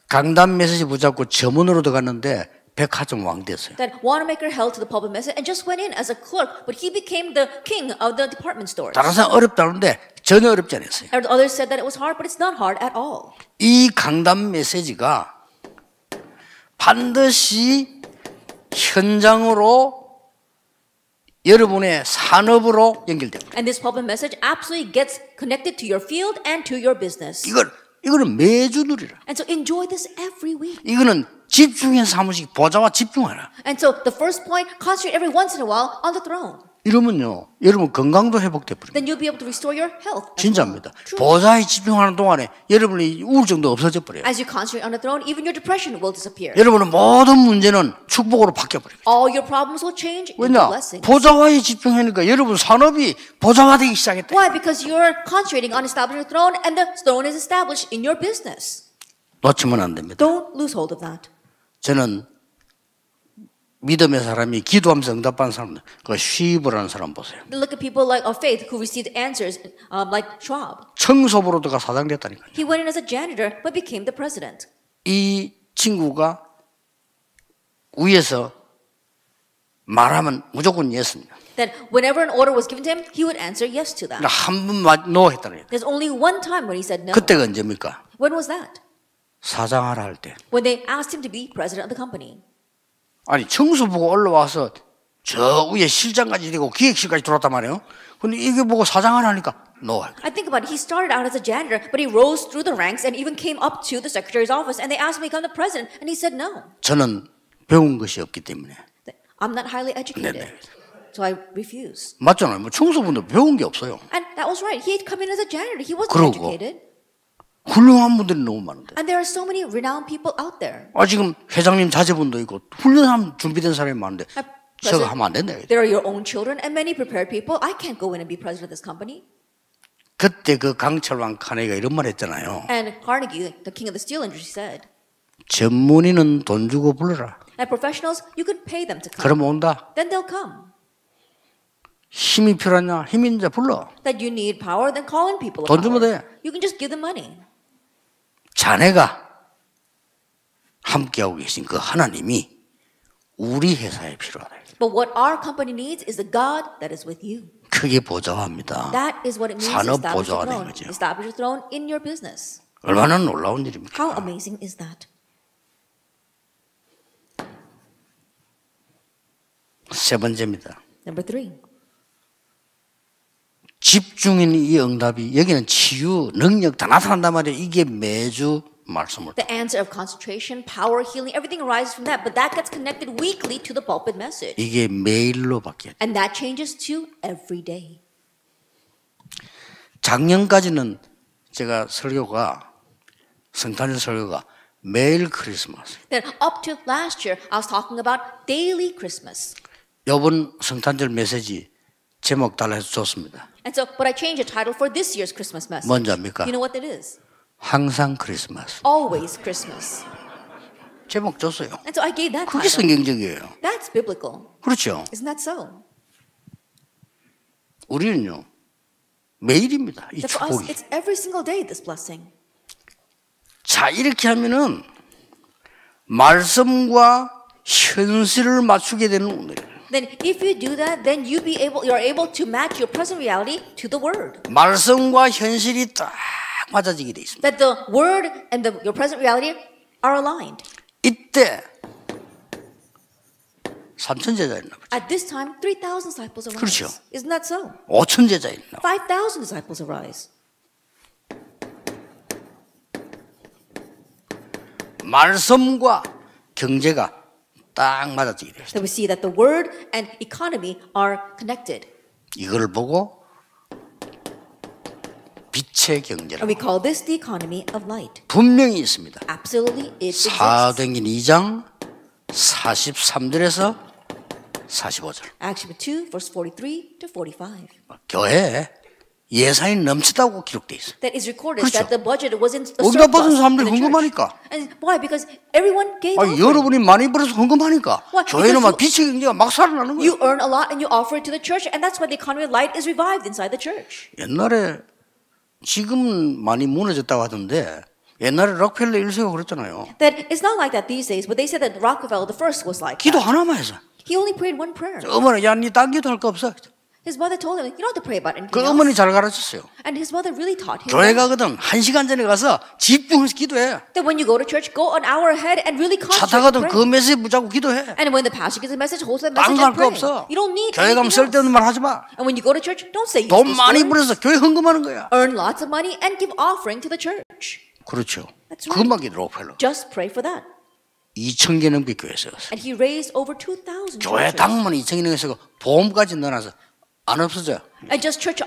Speaker 1: 강단 메시지 붙잡고 점원으로 들어갔는데 백화점 왕 됐어요.
Speaker 2: That Wanamaker held to the pulpit message and just went in as a clerk, but he became the king of the department stores.
Speaker 1: 다른 사람 어렵다는데 전혀 어렵지 않았어요.
Speaker 2: And others said that it was hard, but it's not hard at all.
Speaker 1: 이 강단 메시지가 반드시 현장으로 여러분의 산업으로 연결됩니다.
Speaker 2: And this pulpit message absolutely gets connected to your field and to your business.
Speaker 1: 이거는 매주 누리라.
Speaker 2: And so enjoy this every week.
Speaker 1: 이거는 집중해서 사무실 보좌와 집중하라.
Speaker 2: And so the first point, concentrate every once in a while on the throne.
Speaker 1: 이러면요, 여러분 건강도 회복돼 버립니다.
Speaker 2: Then you'll be able to restore your health.
Speaker 1: 진짜입니다.
Speaker 2: True.
Speaker 1: 보좌에 집중하는 동안에 여러분의 우울증도 없어져 버려요.
Speaker 2: As you concentrate on the throne, even your depression will disappear.
Speaker 1: 여러분의 모든 문제는 축복으로 바뀌어 버립니다.
Speaker 2: All your problems will change into
Speaker 1: 왜냐?
Speaker 2: blessings.
Speaker 1: 보좌에 집중하니까 여러분 산업이 보좌화되기 시작했다.
Speaker 2: Why? Because you're concentrating on establishing the throne, and the throne is established in your business.
Speaker 1: 놓치면 안 됩니다.
Speaker 2: Don't lose hold of that.
Speaker 1: 저는 믿음의 사람이 기도하면서 응답하는 사람들, 그 쉬브라는 사람 보세요.
Speaker 2: Look at people like of faith who received answers, like Schwab.
Speaker 1: 청소부로 들어가 사장 됐다니까요.
Speaker 2: He went in as a janitor, but became the president.
Speaker 1: 이 친구가 위에서 말하면 무조건 예스입니다.
Speaker 2: That whenever an order was given to him, he would answer yes to that.
Speaker 1: 한번 노 했다는 거예요.
Speaker 2: There's only one time when he said no.
Speaker 1: 그때가 언제입니까?
Speaker 2: When was that?
Speaker 1: 사장하라 할 때.
Speaker 2: When they asked him to be president of the company.
Speaker 1: 아니 청소부가 올라와서 저 위에 실장까지 되고 기획실까지 들어왔단 말이에요. 근데 이게 보고 사장하라 하니까 노 할 거예요.
Speaker 2: I think about it. He started out as a janitor, but he rose through the ranks and even came up to the secretary's office. And they asked him to become the president, and he said no.
Speaker 1: 저는 배운 것이 없기 때문에.
Speaker 2: I'm not highly educated, so I refuse.
Speaker 1: 맞잖아요. 뭐 청소부도 배운 게 없어요.
Speaker 2: And that was right. He had come in as a janitor. He wasn't
Speaker 1: 그러고.
Speaker 2: educated.
Speaker 1: 훌륭한 분들이 너무 많은데.
Speaker 2: And there are so many renowned people out there.
Speaker 1: 지금 회장님 자제분도 있고 훌륭한 준비된 사람이 많은데 저거 하면 안 된다.
Speaker 2: There are your own children and many prepared people. I can't go in and be president of this company.
Speaker 1: 그때 그 강철왕 카네기가 이런 말 했잖아요.
Speaker 2: And Carnegie, the king of the steel industry, said,
Speaker 1: 전문인은 돈 주고 불러라.
Speaker 2: and professionals, you can pay them to come.
Speaker 1: 그러면 온다.
Speaker 2: Then they'll come.
Speaker 1: 힘이 필요하냐? 힘 있는 자 불러.
Speaker 2: That you need power, then call in people.
Speaker 1: 돈 주면 돼.
Speaker 2: You can just give them money.
Speaker 1: 자네가 함께하고 계신 그 하나님이 우리 회사에 필요하다.
Speaker 2: But what our company needs is the God that is with you.
Speaker 1: 그게 보좌화입니다.
Speaker 2: That is what it means to
Speaker 1: 산업
Speaker 2: establish the
Speaker 1: 보좌화된
Speaker 2: throne.
Speaker 1: 거죠.
Speaker 2: Establish the throne in your business.
Speaker 1: 얼마나 놀라운 일입니까?
Speaker 2: How amazing is that?
Speaker 1: 세 번째입니다.
Speaker 2: Number 3.
Speaker 1: 집중인 이 응답이 여기는 치유, 능력 다 나타난단 말이에요. 이게 매주 말씀을.
Speaker 2: The answer of concentration, power, healing, everything arises from that. But that gets connected weekly to the pulpit message.
Speaker 1: 이게 매일로 바뀌어요.
Speaker 2: And that changes to every day.
Speaker 1: 작년까지는 제가 설교가 성탄절 설교가 매일 크리스마스.
Speaker 2: Then up to last year, I was talking about daily Christmas.
Speaker 1: 이번 성탄절 메시지 제목 달라서 줬습니다.
Speaker 2: And so, but I changed the title for this year's Christmas message.
Speaker 1: 뭔지 압니까?
Speaker 2: You know what that is?
Speaker 1: 항상 크리스마스.
Speaker 2: Always Christmas.
Speaker 1: 제목 줬어요.
Speaker 2: And so I gave that
Speaker 1: 그게
Speaker 2: title.
Speaker 1: 성경적이에요.
Speaker 2: That's biblical.
Speaker 1: 그렇죠.
Speaker 2: Isn't that so?
Speaker 1: 우리는요 매일입니다. 이
Speaker 2: That for us,
Speaker 1: 축복이.
Speaker 2: it's every single day, this blessing.
Speaker 1: 자 이렇게 하면은 말씀과 현실을 맞추게 되는 오늘.
Speaker 2: Then if you do that, then you're able to match your present reality to the word.
Speaker 1: 말씀과 현실이 딱 맞아지게 돼 있습니다.
Speaker 2: That the word and your present reality are aligned.
Speaker 1: 이때 3천 제자 있나 보죠.
Speaker 2: At this time, 3,000 disciples arise.
Speaker 1: 그렇죠.
Speaker 2: Isn't that so?
Speaker 1: 5천 제자 있나.
Speaker 2: 5,000 disciples arise.
Speaker 1: 말씀과 경제가 딱 맞아지게 돼요.
Speaker 2: So we see that the word and economy are connected.
Speaker 1: 이걸 보고 빛의 경제라고
Speaker 2: And we call this the economy of light.
Speaker 1: 분명히 있습니다.
Speaker 2: Absolutely, it exists.
Speaker 1: 사도행전 2장 43절에서 45절.
Speaker 2: Acts chapter 2, verse 43 to 45.
Speaker 1: 교회에 예산이 넘치다고 기록돼 있어요.
Speaker 2: That is recorded
Speaker 1: 그렇죠.
Speaker 2: that the budget was in a
Speaker 1: 응답 받은
Speaker 2: surplus
Speaker 1: 사람들이
Speaker 2: in the church.
Speaker 1: 헌금하니까.
Speaker 2: And why? Because everyone gave offering.
Speaker 1: 여러분이 많이 벌어서 헌금하니까
Speaker 2: Why?
Speaker 1: 교회는
Speaker 2: Because
Speaker 1: 막 빛의 경제가 막 살아나는 거예요.
Speaker 2: You earn a lot and you offer it to the church, and that's why the economy of light is revived inside the church.
Speaker 1: 옛날에 지금 많이 무너졌다고 하던데 옛날에 록펠러 1세가 그랬잖아요.
Speaker 2: That it's not like that these days, but they said that Rockefeller the first was like
Speaker 1: 기도
Speaker 2: that.
Speaker 1: 하나만 해서.
Speaker 2: He only prayed one prayer.
Speaker 1: 어머니 야니 딴 기도 할 거 없어.
Speaker 2: His mother told him, you don't have to pray about anything
Speaker 1: 그
Speaker 2: else.
Speaker 1: 어머니 잘 가르쳤어요.
Speaker 2: And his mother really taught him
Speaker 1: 교회
Speaker 2: that,
Speaker 1: 가거든 1시간 전에 가서 집중해서 기도해.
Speaker 2: that when you go to church, go an hour ahead and really
Speaker 1: 차
Speaker 2: concentrate
Speaker 1: 타거든
Speaker 2: and
Speaker 1: 그
Speaker 2: pray.
Speaker 1: 메시지 붙잡고 기도해.
Speaker 2: And when the pastor gives a message, hold that
Speaker 1: 딴
Speaker 2: message
Speaker 1: 거 할
Speaker 2: and
Speaker 1: 거
Speaker 2: pray.
Speaker 1: 없어.
Speaker 2: You don't need
Speaker 1: 교회 가면
Speaker 2: anything
Speaker 1: 쓸데없는
Speaker 2: else.
Speaker 1: 말 하지 마.
Speaker 2: And when you go to church, don't say
Speaker 1: 돈
Speaker 2: useless
Speaker 1: 많이
Speaker 2: words.
Speaker 1: 벌어서 교회 헌금하는 거야.
Speaker 2: Earn lots of money and give offering to the church.
Speaker 1: 그렇죠.
Speaker 2: That's right.
Speaker 1: 그것만 기도 록펠러.
Speaker 2: Just pray for that.
Speaker 1: 2,000개 넘게 교회 세웠어요.
Speaker 2: And he raised over 2,000
Speaker 1: 교회
Speaker 2: churches.
Speaker 1: 당만 2,000개 넘게 세고 보험까지 넣어놔서 안 없어져요.
Speaker 2: And just church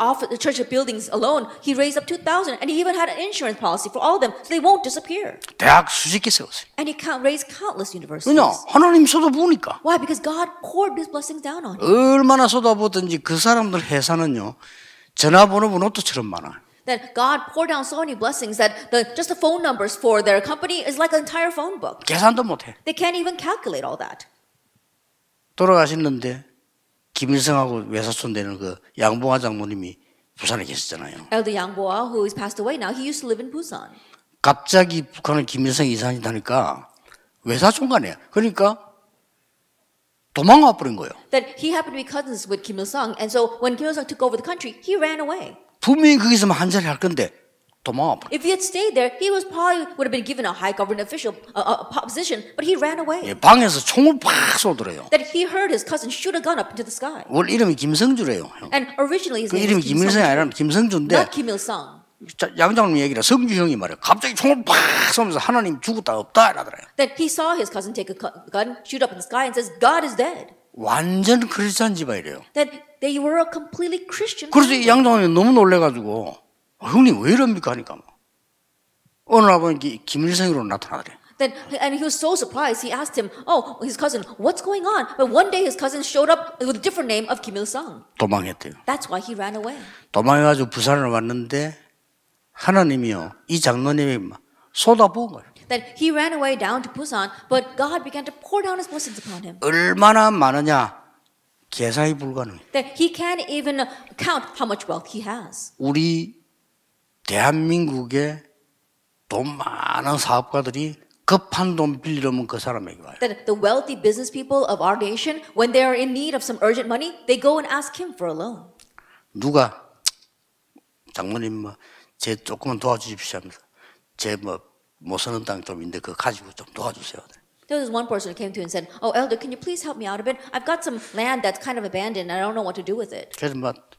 Speaker 2: buildings alone, he raised up 2,000, and he even had an insurance policy for all of them, so they won't disappear.
Speaker 1: 대학 수십 개 세웠어요.
Speaker 2: And he raised countless universities.
Speaker 1: 왜냐? 하나님 쏟아부으니까.
Speaker 2: Why? Because God poured His blessings down on him.
Speaker 1: 얼마나 쏟아부었든지 그 사람들 회사는요. 전화번호 번호토처럼 많아.
Speaker 2: That God poured down so many blessings that just the phone numbers for their company is like an entire phone book.
Speaker 1: 계산도 못해.
Speaker 2: They can't even calculate all that.
Speaker 1: 돌아가셨는데 김일성하고 외사촌 되는 그 양봉화 장모님이 부산에 계셨잖아요.
Speaker 2: Elder Yang Boa, who is passed away now, he used to live in Busan.
Speaker 1: 갑자기 북한은 김일성이 이사한다니까 외사촌 가네. 그러니까 도망와 버린 거예요.
Speaker 2: That he happened to be cousins with Kim Il Sung, and so when Kim Il Sung took over the country, he ran away.
Speaker 1: 분명히 거기 있으면 한 자리 할 건데 도망와 버려.
Speaker 2: If he had stayed there, he would have been given a high government official position, but he ran away.
Speaker 1: 예, 방에서 총을 팍 쏘더래요.
Speaker 2: That he heard his cousin shoot a gun up into the sky.
Speaker 1: 원래 이름이 김성주래요. 형.
Speaker 2: And originally his
Speaker 1: 그
Speaker 2: name
Speaker 1: 이름이
Speaker 2: was Kim
Speaker 1: 김일성이
Speaker 2: Sung,
Speaker 1: 아니라 김성주인데
Speaker 2: not Kim Il Sung.
Speaker 1: 양 장로님 얘기라 성주 형이 말이야. 갑자기 총을 팍 쏘면서 하나님 죽었다 없다 이러더래요.
Speaker 2: That he saw his cousin take a gun, shoot up in the sky, and says, "God is dead."
Speaker 1: 완전 크리스찬 집안이래요.
Speaker 2: That they were a completely Christian.
Speaker 1: 그래서
Speaker 2: family.
Speaker 1: 양 장로님 너무 놀래가지고 형님 왜 이럽니까 하니까 어느 날 보니 김일성으로 나타나더래.
Speaker 2: And he was so surprised. He asked him, "Oh, his cousin, what's going on?" But one day his cousin showed up with a different name of Kim Il Sung.
Speaker 1: 도망했대요.
Speaker 2: That's why he ran away.
Speaker 1: 도망해가지고 부산을 왔는데 하나님이요 이 장로님이 쏟아부은 거예요.
Speaker 2: That he ran away down to Busan, but God began to pour down His blessings upon him.
Speaker 1: 얼마나 많으냐 계산이 불가능해.
Speaker 2: That he can't even count how much wealth he has.
Speaker 1: 우리 대한민국의 돈 많은 사업가들이 급한 돈 빌리려면 그 사람에게 와요.
Speaker 2: That the wealthy business people of our nation, when they are in need of some urgent money, they go and ask him for a loan.
Speaker 1: 누가 장모님 제 조금만 도와주십시오 하면서 제 못 사는 땅 좀 있는데 그거 가지고 좀 도와주세요.
Speaker 2: There was one person who came to him and said, "Oh, elder, can you please help me out a bit? I've got some land that's kind of abandoned and I don't know what to do with it."
Speaker 1: 그래서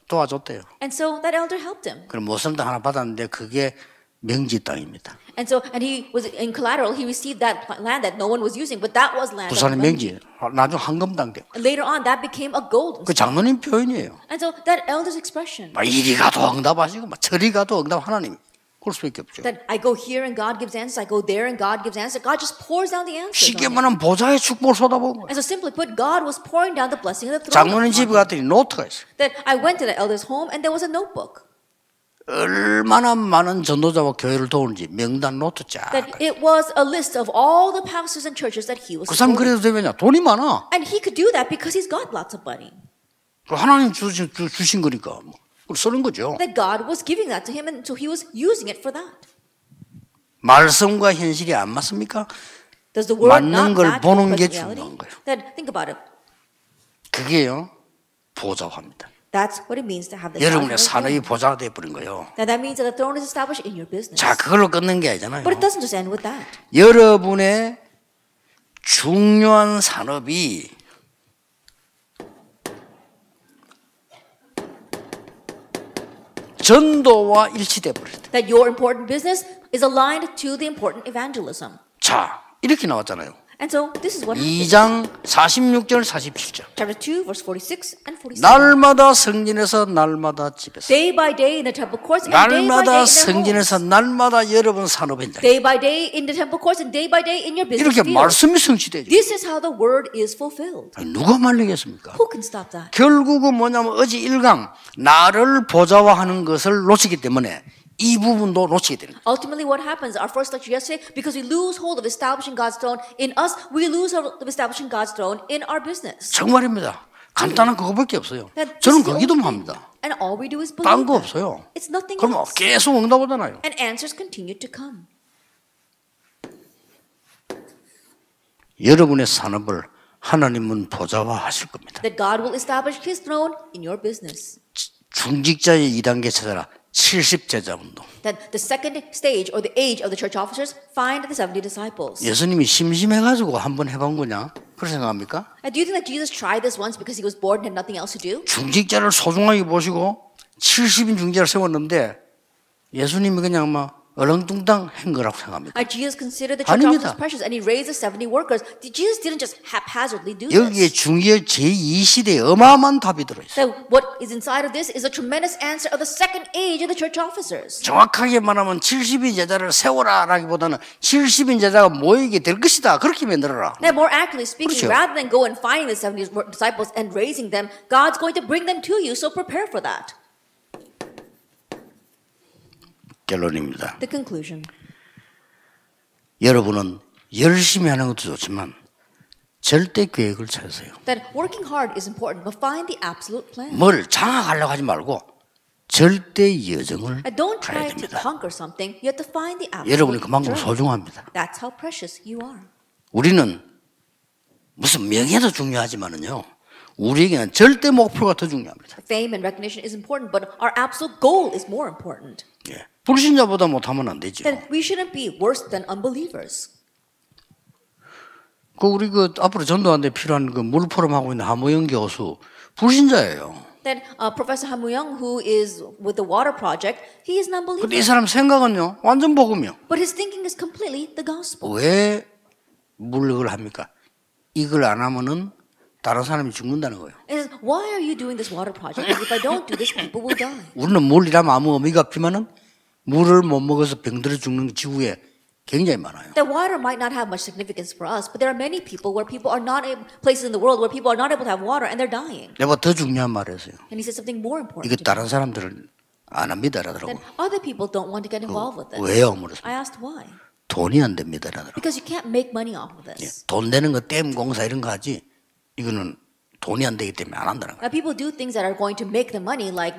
Speaker 1: 도와줬대요.
Speaker 2: And so that elder helped him.
Speaker 1: 그럼 못 사는 땅 하나 받았는데 그게 명지 땅입니다.
Speaker 2: And he was in collateral. He received that land that no one was using, but that was land.
Speaker 1: 부산의
Speaker 2: of
Speaker 1: 명지 나중 황금 땅 되고.
Speaker 2: And later on, that became a gold.
Speaker 1: 그 장로님 표현이에요.
Speaker 2: And so that elder's expression.
Speaker 1: 막 이리 가도 응답하시고 막 저리 가도 응답 하나님. 그럴 수밖에 없죠.
Speaker 2: That I go here and God gives answers. I go there and God gives answers. God just pours down the answers.
Speaker 1: 쉽게
Speaker 2: on me.
Speaker 1: 말하면 보좌의 축복을 쏟아부은 거예요.
Speaker 2: And so simply put, God was pouring down the blessing of the throne.
Speaker 1: 장로님 집에
Speaker 2: upon me.
Speaker 1: 갔더니 노트가 있어요.
Speaker 2: That I went to the elder's home and there was a notebook.
Speaker 1: 얼마나 많은 전도자와 교회를 도우는지 명단 노트 쫙.
Speaker 2: That it was a list of all the pastors and churches that he was
Speaker 1: 그 사람
Speaker 2: supporting.
Speaker 1: 그래도 되면요. 돈이 많아.
Speaker 2: And he could do that because he's got lots of money.
Speaker 1: 하나님 주신 거니까 그걸 쓰는 거죠.
Speaker 2: That God was giving that to him and so he was using it for that.
Speaker 1: 말씀과 현실이 안 맞습니까?
Speaker 2: Does the word
Speaker 1: 맞는
Speaker 2: not
Speaker 1: 걸
Speaker 2: match
Speaker 1: 보는
Speaker 2: with
Speaker 1: 게
Speaker 2: reality?
Speaker 1: 중요한 거예요.
Speaker 2: Then think about it.
Speaker 1: 그게요. 보좌화입니다.
Speaker 2: That's what it means to have the
Speaker 1: 여러분의
Speaker 2: throne.
Speaker 1: 산업이 보좌가 돼버린 거예요.
Speaker 2: Now that means that the throne is established in your business.
Speaker 1: 자, 그걸로 끝낸 게 아니잖아요.
Speaker 2: But it doesn't just end with that.
Speaker 1: 여러분의 중요한 산업이 전도와 일치돼 버렸다.
Speaker 2: That your important business is aligned to the important evangelism.
Speaker 1: 자, 이렇게 나왔잖아요.
Speaker 2: And so this is what happens.
Speaker 1: 2장 46절 47절.
Speaker 2: Chapter 2, verse 46 and 47.
Speaker 1: 날마다 성전에서 날마다 집에서
Speaker 2: Day by day in the temple courts and day by day
Speaker 1: 날마다
Speaker 2: in their
Speaker 1: 성전에서
Speaker 2: homes.
Speaker 1: 날마다 여러분 산업 현장.
Speaker 2: Day by day in the temple courts and day by day in your business
Speaker 1: 이렇게
Speaker 2: field.
Speaker 1: 말씀이 성취되죠.
Speaker 2: This is how the word is fulfilled.
Speaker 1: 아니, 누가 말리겠습니까?
Speaker 2: Who can stop that?
Speaker 1: 결국은 뭐냐면 어제 1강 나를 보좌화하는 것을 놓치기 때문에 이 부분도 놓치게 되는 거예요.
Speaker 2: Ultimately, what happens, our first lecture yesterday, because we lose hold of establishing God's throne in us, we lose hold of establishing God's throne in our business.
Speaker 1: 정말입니다. 간단한 그거밖에 없어요.
Speaker 2: That
Speaker 1: 저는
Speaker 2: this is the
Speaker 1: 거기도만
Speaker 2: only thing.
Speaker 1: 합니다.
Speaker 2: And all we do is
Speaker 1: 딴
Speaker 2: believe
Speaker 1: 거
Speaker 2: that.
Speaker 1: 없어요.
Speaker 2: It's nothing
Speaker 1: 그럼
Speaker 2: else.
Speaker 1: 계속 응답 오잖아요.
Speaker 2: And answers continue to come.
Speaker 1: 여러분의 산업을 하나님은 보좌화하실 겁니다.
Speaker 2: That God will establish His throne in your business.
Speaker 1: 중직자의 2단계 찾아라. 70제자 운동.
Speaker 2: That the second stage or the age of the church officers find the 70 disciples.
Speaker 1: 예수님이 심심해가지고 한번 해본 거냐? 그렇게 생각합니까?
Speaker 2: And do you think that Jesus tried this once because he was bored and had nothing else to do?
Speaker 1: 중직자를 소중하게 보시고 70인 중직자를 세웠는데 예수님이 그냥 막 얼렁뚱땅 한 거라고 생각합니다.
Speaker 2: Jesus considered the church
Speaker 1: 아닙니다.
Speaker 2: officers precious and he raised the 70 workers. Jesus didn't just haphazardly do
Speaker 1: 여기에
Speaker 2: this.
Speaker 1: 중기의 제2시대에 어마어마한 답이 들어있어요.
Speaker 2: So what is inside of this is a tremendous answer of the second age of the church officers.
Speaker 1: 정확하게 말하면 70인 제자를 세워라라기보다는 70인 제자가 모이게 될 것이다. 그렇게 만들어라.
Speaker 2: Now, more accurately speaking,
Speaker 1: 그렇죠.
Speaker 2: rather than go and finding the 70 disciples and raising them, God's going to bring them to you, so prepare for that.
Speaker 1: 결론입니다.
Speaker 2: The conclusion.
Speaker 1: 여러분은 열심히 하는 것도 좋지만 절대 계획을 찾으세요.
Speaker 2: That working hard is important, but find the absolute plan.
Speaker 1: 뭘 장악하려고 하지 말고 절대 여정을
Speaker 2: And don't
Speaker 1: 가야
Speaker 2: try to
Speaker 1: 됩니다.
Speaker 2: conquer something. You have to find the
Speaker 1: 여러분이
Speaker 2: absolute
Speaker 1: 그만큼
Speaker 2: journey.
Speaker 1: 소중합니다.
Speaker 2: That's how precious you are.
Speaker 1: 우리는 무슨 명예도 중요하지만은요. 우리에게는 절대 목표가 더 중요합니다.
Speaker 2: Fame and recognition is important, but our absolute goal is more important.
Speaker 1: 예. 불신자보다 못하면 안 되죠.
Speaker 2: That we shouldn't be worse than unbelievers.
Speaker 1: 우리 앞으로 전도하는데 필요한 물 포럼하고 있는 하모영 교수 불신자예요.
Speaker 2: That Professor Ha Mu-young, who is with the Water Project, he is an unbeliever.
Speaker 1: 근데 이 사람 생각은요 완전 복음이요.
Speaker 2: But his thinking is completely the gospel.
Speaker 1: 왜 물을 합니까? 이걸 안 하면은 다른 사람이 죽는다는 거예요.
Speaker 2: It is, why are you doing this water project? Because if I don't do this, people will die.
Speaker 1: 우리는 물이라면 아무 의미가 없지만은 물을 못 먹어서 병들어 죽는 지구에 굉장히 많아요.
Speaker 2: That water might not have much significance for us, but there are many people where people are not able, places in the world where people are not able to have water and they're dying.
Speaker 1: 내가 더 중요한 말을 했어요.
Speaker 2: And he said something more important.
Speaker 1: 이거
Speaker 2: to me.
Speaker 1: 다른 사람들은 안 합니다. 라더라고.
Speaker 2: That other people don't want to get involved with this.
Speaker 1: 왜요? 물었어요.
Speaker 2: I asked why.
Speaker 1: 돈이 안 됩니다. 라더라고.
Speaker 2: Because you can't make money off of
Speaker 1: 예,
Speaker 2: this.
Speaker 1: 돈 되는 거 댐 공사 이런 거 하지 이거는 돈이 안 되기 때문에 안 한다는 거예요.
Speaker 2: Now, people do things that are going to make them money, like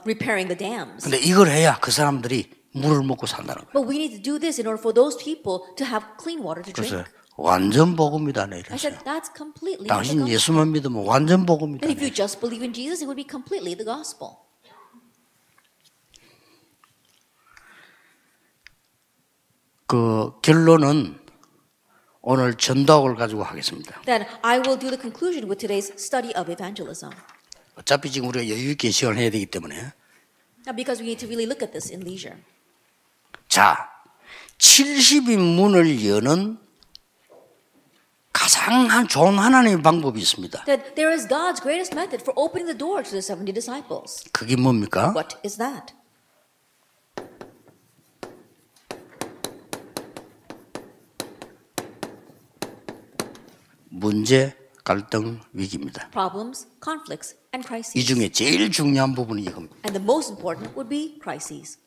Speaker 2: repairing the dams.
Speaker 1: 근데 이걸 해야 그 사람들이 물을 먹고 산다는 거예요.
Speaker 2: But we need to do this in order for those people to have clean water to
Speaker 1: 그래서
Speaker 2: drink.
Speaker 1: 완전 복음이다. 네,
Speaker 2: I
Speaker 1: 이랬어요.
Speaker 2: said that's completely the
Speaker 1: 당신
Speaker 2: gospel.
Speaker 1: 예수만 믿으면 완전 복음이다.
Speaker 2: And if
Speaker 1: 네.
Speaker 2: you just believe in Jesus, it would be completely the gospel.
Speaker 1: 그 결론은 오늘 전도학을 가지고 하겠습니다.
Speaker 2: Then I will do the conclusion with today's study of evangelism.
Speaker 1: 어차피 지금 우리가 여유 있게 시간을 해야 되기 때문에
Speaker 2: Now, because we need to really look at this in leisure.
Speaker 1: 자 70인 문을 여는 가장 좋은 하나님의 방법이 있습니다.
Speaker 2: That there is God's greatest method for opening the door to the 70 disciples.
Speaker 1: 그게 뭡니까?
Speaker 2: What is that?
Speaker 1: 문제, 갈등, 위기입니다.
Speaker 2: Problems, conflicts, and
Speaker 1: 이
Speaker 2: crises.
Speaker 1: 중에 제일 중요한 부분이 이겁니다.
Speaker 2: And the most important would be crises.